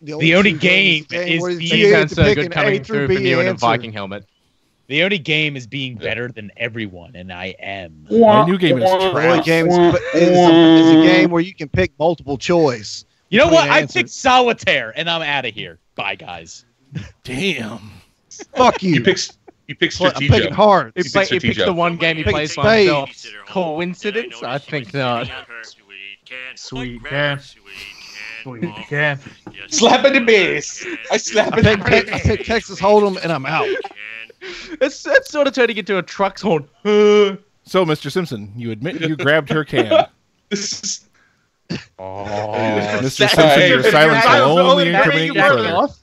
The only true game is where the- you You get sound to so pick good an coming A through through from B you in a answer. Viking helmet. The only game is being better than everyone, and I am. My new game is The only trash. game is a game where you can pick multiple choice. You know what? between I answers. picked Solitaire, and I'm out of here. Bye, guys. Damn. Fuck you. You pick I'm picking Strategia. hard. He, He play, picks he picks Strategia. the one game he Pick plays by Spades. himself. Coincidence? I think not. Sweet can. Sweet can. Slap in the bass. I slap in the I bass. pick Texas Hold'em and I'm out. It's sort of turning into a truck's horn. So, Mr. Simpson, you admit you grabbed her can. This is- Mr. That- Simpson, your Your silence silence will will only only incriminate make you you further.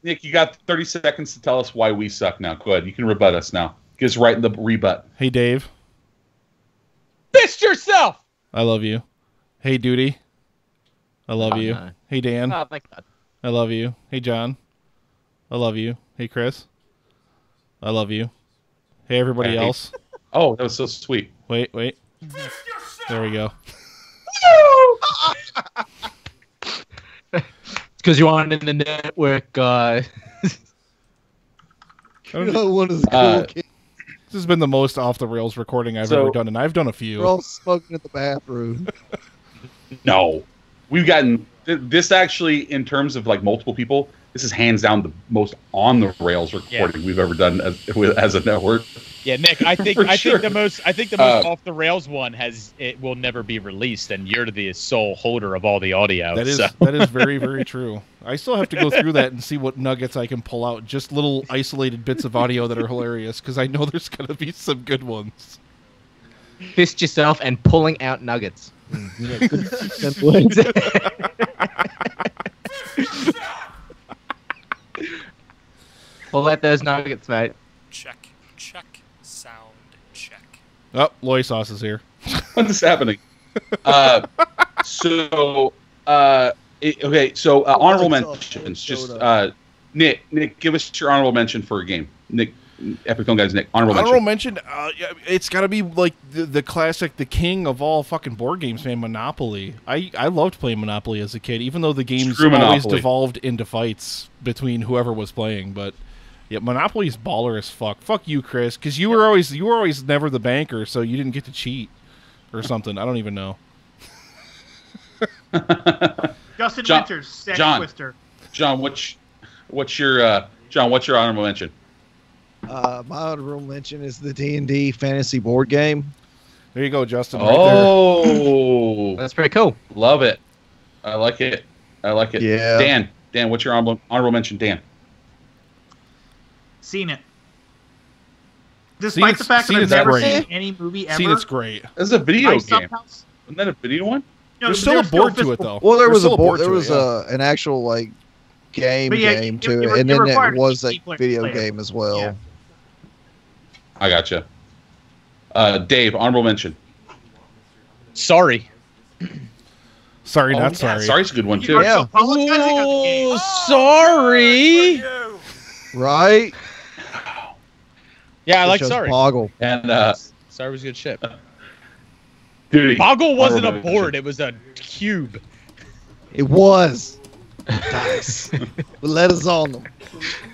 Nick, you got 30 seconds to tell us why we suck now. Go ahead. You can rebut us now. Get us right in the rebut. Hey, Dave. Fist yourself! I love you. Hey, Duty. I love Oh, you. no. Hey, Dan. Oh, thank God. I love you. Hey, John. I love you. Hey, Chris. I love you. Hey, everybody Hey. else. Oh, that was so sweet. Wait. There we go. It's because you aren't in the network, guy. You know, one of the cool kids. This has been the most off the rails recording I've So- ever done, and I've done a few. We're all smoking in the bathroom. No. we've gotten this actually in terms of like multiple people. This is hands down the most on the rails recording we've ever done as a network. Yeah, Nick, I think the most off the rails one will never be released, and you're the sole holder of all the audio. That is very, very true. I still have to go through that and see what nuggets I can pull out. Just little isolated bits of audio that are hilarious, because I know there's going to be some good ones. Fist yourself and pulling out nuggets. Yeah, good simple words. Pull out those nuggets, mate. Check. Sound check. Oh, Loy Sauce is here. What is happening? Okay. So honorable mentions. Just Nick, give us your honorable mention for a game. Nick, Epic Film Guys. Nick, honorable mention. Yeah, it's got to be like the classic, the king of all fucking board games, man. Monopoly. I loved playing Monopoly as a kid, even though the games always devolved into fights between whoever was playing, but. Yeah, Monopoly's baller as fuck. Fuck you, Chris, because you were always never the banker, so you didn't get to cheat or something. I don't even know. Justin Winters, Sex Twister. John, what's your honorable mention? My honorable mention is the D&D fantasy board game. There you go, Justin. Oh, that's pretty cool. Love it. I like it. Yeah. Dan, what's your honorable mention? Dan. Seen it. Despite the fact that I've never seen any movie ever. Seen it's great. This is a video game. Isn't that a video one? No, there's still a board to it, though. Well, there was an actual like game to it, and then it was a video game as well. Yeah. I gotcha. Dave, honorable mention. Sorry. Sorry, not sorry. Sorry's a good one too. Yeah. Oh, sorry. Right. Yeah, I like Sorry. Boggle. And Sorry was good shit. Dude, Boggle wasn't a board; it was a cube. It was. Nice. With letters on them.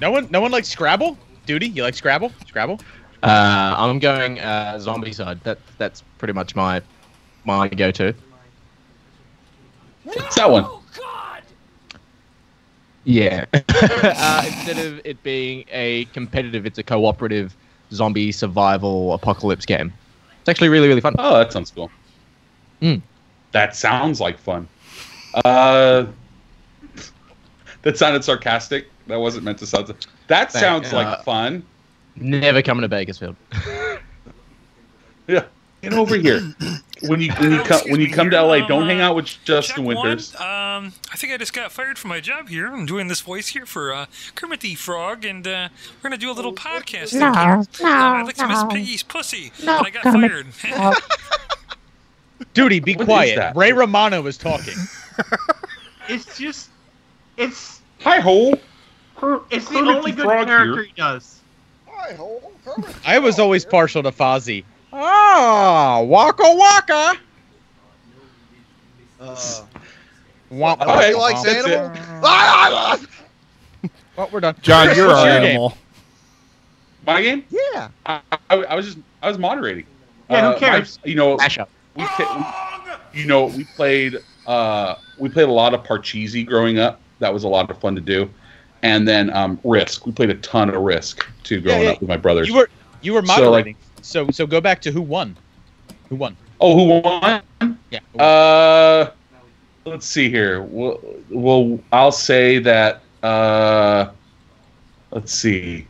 No one likes Scrabble. Duty, you like Scrabble? Scrabble? I'm going zombie side. That's pretty much my go-to. What's that one? Yeah. Instead of it being a competitive, it's a cooperative zombie survival apocalypse game. It's actually really, really fun. Oh, that sounds cool. That sounds like fun. That sounded sarcastic. That wasn't meant to sound. That sounds like fun. Never coming to Bakersfield. Yeah, get over here. When you come to LA, don't hang out with Justin Winters. I think I just got fired from my job here. I'm doing this voice here for Kermit the Frog, and we're gonna do a little podcast. I'd like to miss Piggy's pussy, and I got fired. Duty, be quiet. Ray Romano is talking. It's hi ho. It's the only good character he does. Hi ho. I was always partial to Fozzie. Ah, waka waka. He likes animal. Well, we're done. John, you're our animal. My game? Yeah. I was moderating. Yeah, who cares? We played a lot of Parcheesi growing up. That was a lot of fun to do. And then Risk. We played a ton of Risk too growing up with my brothers. You were moderating. So go back to who won. Who won? Oh, who won? Yeah. Let's see here. Well, I'll say that. Let's see.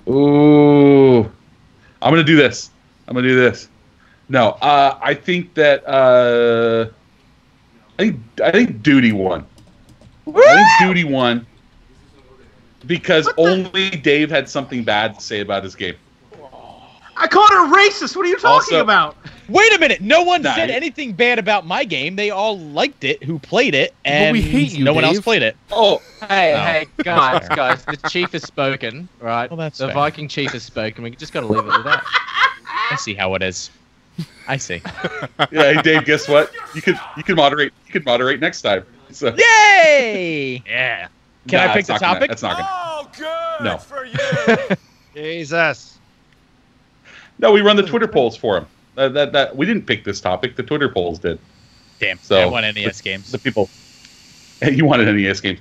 Ooh, I'm gonna do this. No, I think that. I think Duty won. I think Duty won because only Dave had something bad to say about his game. I called her racist. What are you talking about? Wait a minute. No one said anything bad about my game. They all liked it who played it, and we hate you, no one Dave. else played it. Oh. Hey, guys. The chief has spoken, right? Well, that's the fair. Viking chief has spoken. We just got to leave it with that. I see how it is. I see. Yeah, hey, Dave. Guess what? You could moderate. You could moderate next time. So. Yay! Yeah. Can I pick the topic? That's not gonna. Oh, good No. for you. Jesus. No, we run the Twitter polls for him. That we didn't pick this topic. The Twitter polls did. Damn. So I want NES games. The people. You wanted NES games.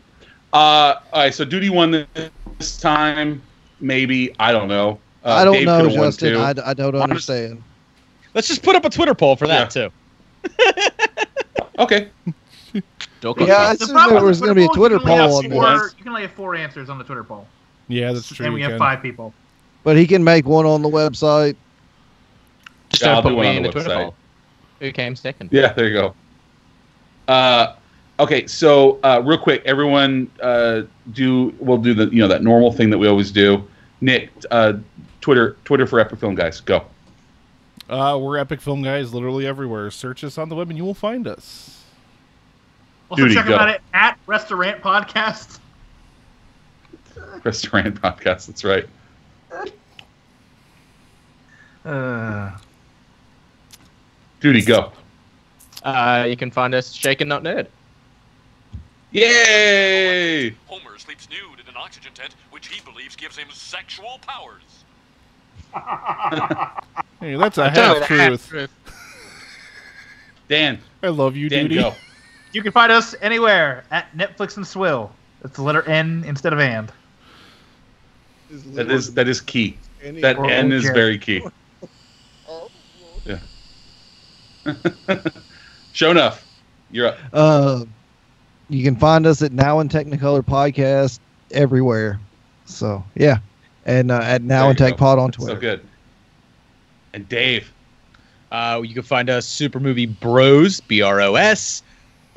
All right. So Duty won this time. Maybe. I don't know. I don't Dave know, could've won Justin. too. I don't understand. Let's just put up a Twitter poll for that too. Okay. Yeah, I assumed there was going to be a Twitter poll on this. You can only have 4 answers on the Twitter poll. Yeah, that's true. And we have 5 people. But he can make one on the website. Just Yeah, I'll don't do put one me on in the the Twitter website. poll. Who came second? Yeah, there you go. Okay, so real quick, everyone, we'll do the that normal thing that we always do. Nick, Twitter for Epic Film Guys, go. We're Epic Film Guys literally everywhere. Search us on the web and you will find us. Also Duty, check go. them out at Restaurant Podcast. Restaurant Podcast, that's right. Duty, go. You can find us Shaken Not Nerd. Yay! Homer sleeps nude in an oxygen tent, which he believes gives him sexual powers. Hey, that's a half truth. Dan. I love you, Dan, Duty. go. You can find us anywhere at Netflix and Swill. It's the letter N instead of and. That is key. That N is very key. Yeah. Show enough. You're up. You can find us at Now in Technicolor Podcast everywhere. So yeah, and at Now in Tech Pod on Twitter. So good. And Dave. You can find us Super Movie Bros, BROS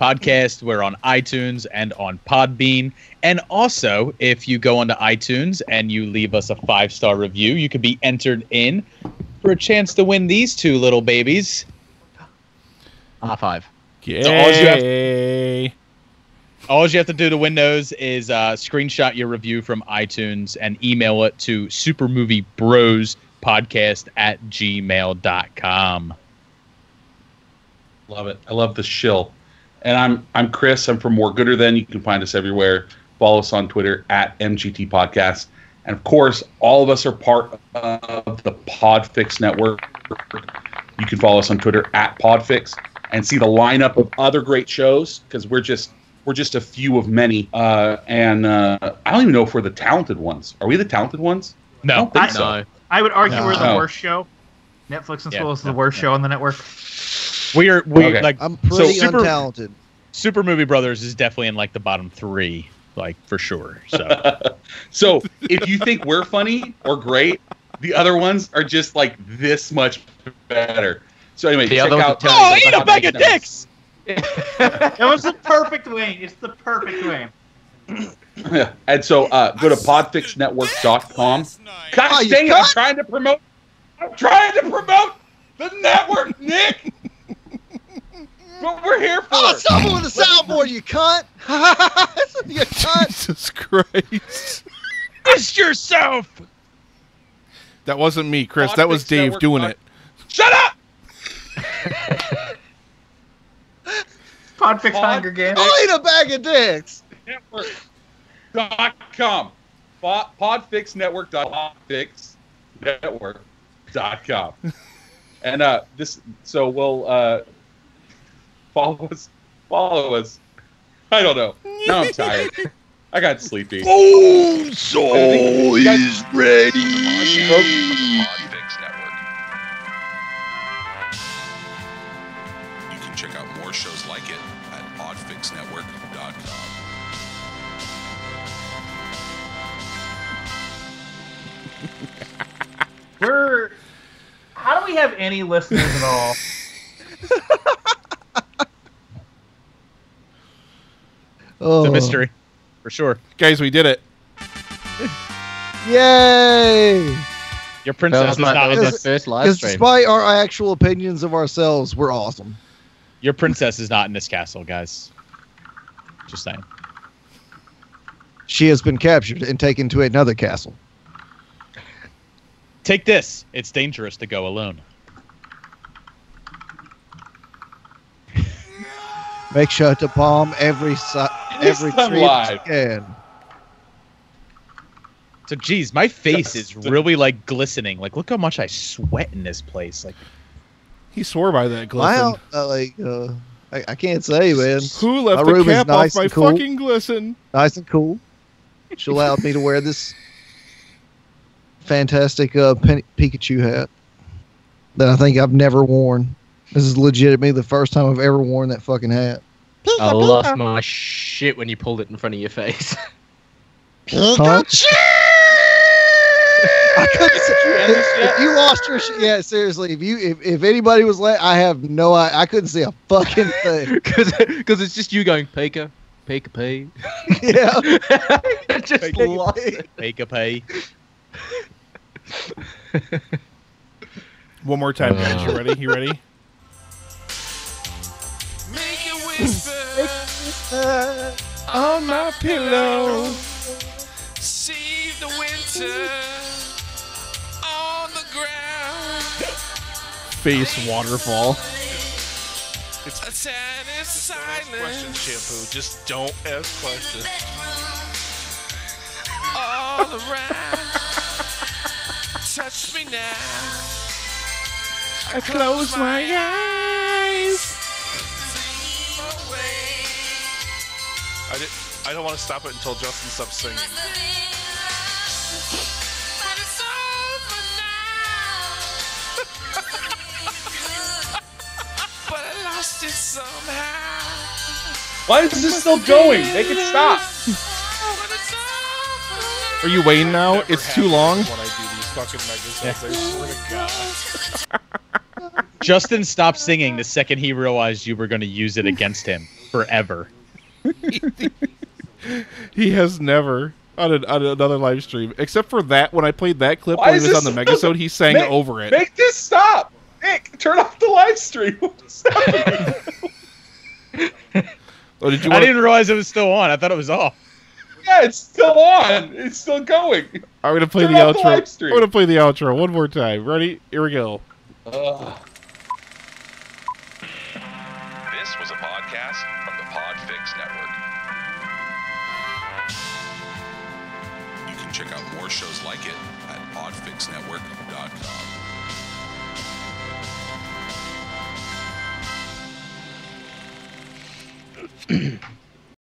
podcast. We're on iTunes and on Podbean. And also, if you go onto iTunes and you leave us a 5-star review, you could be entered in for a chance to win these 2 little babies. High five. Yay. So all you have to do to win those is screenshot your review from iTunes and email it to supermoviebrospodcast@gmail.com. Love it. I love the shill. And I'm Chris. I'm from More Gooder Than. You can find us everywhere. Follow us on Twitter at MGT Podcast. And of course, all of us are part of the Podfix Network. You can follow us on Twitter at Podfix and see the lineup of other great shows because we're just a few of many. I don't even know if we're the talented ones. Are we the talented ones? No, I don't think so. I would argue No. we're the No. worst show. Netflix and Swill is the worst show on the network. We Okay. like I'm pretty Super- untalented. Super Movie Brothers is definitely in like the bottom 3, like for sure. So So if you think we're funny or great, the other ones are just like this much better. So anyway, The check other ones out. are eat a bag of dicks. It was the perfect wing. It's the perfect wing. And so go to podfixnetwork.com. Gosh dang it, I'm trying to promote the network, Nick. What we're here for. Oh, someone with a soundboard, you cunt! You cunt! Jesus Christ. Miss yourself. That wasn't me, Chris. That was Dave doing it. Shut up! Podfix Hunger Games. I'll eat a bag of dicks! Network.com. Podfixnetwork.com. And we'll follow us. I don't know. Now I'm tired. I got sleepy. Oh, so is ready. Podfix Network. You can check out more shows like it at podfixnetwork.com. How do we have any listeners at all? It's a mystery, for sure. Guys, we did it. Yay! Your princess is not. That was my first live Because stream. despite our actual opinions of ourselves, we're awesome. Your princess is not in this castle, guys. Just saying. She has been captured and taken to another castle. Take this. It's dangerous to go alone. Make sure to bomb every tree that you can. So, geez, my face is really like glistening. Like, look how much I sweat in this place. Like, He swore by that, My Glisten. I can't say, man. Who left My the room is cap nice off my and cool. fucking glisten? Nice and cool. She allowed me to wear this fantastic Pikachu hat that I think I've never worn. This is legitimately the first time I've ever worn that fucking hat. I lost my shit when you pulled it in front of your face. Huh? I couldn't say, if you lost your shit, yeah, seriously. If anybody was I have no, I couldn't see a fucking thing because it's just you going Pika, Pay. Yeah, just lost it. Pika Pay. One more time, guys. You ready? You ready? Make it whisper On my pillow. Save the winter on the ground. Face waterfall. It's a tiny silence. Question shampoo. Just don't ask questions. All around. Touch me now. I close my eyes. I don't want to stop it until Justin stops singing. But it's over now. But I lost it somehow. Why is this still going? Make it stop. Are you waiting now? Never It's too long. happens when I do these fucking megasodes, I swear to God. Justin stopped singing the second he realized you were going to use it against him forever. He has never on another live stream, except for that when I played that clip Why when he is was on this- the Megasode, he sang over it. Make this stop. Nick, turn off the live stream. Stop. Oh, did you I want? didn't realize it was still on. I thought it was off. Yeah, it's still on. It's still going. I'm gonna play Turn the off the outro. live stream. I'm gonna play the outro one more time. Ready? Here we go. This was a podcast from the Podfix Network. You can check out more shows like it at podfixnetwork.com.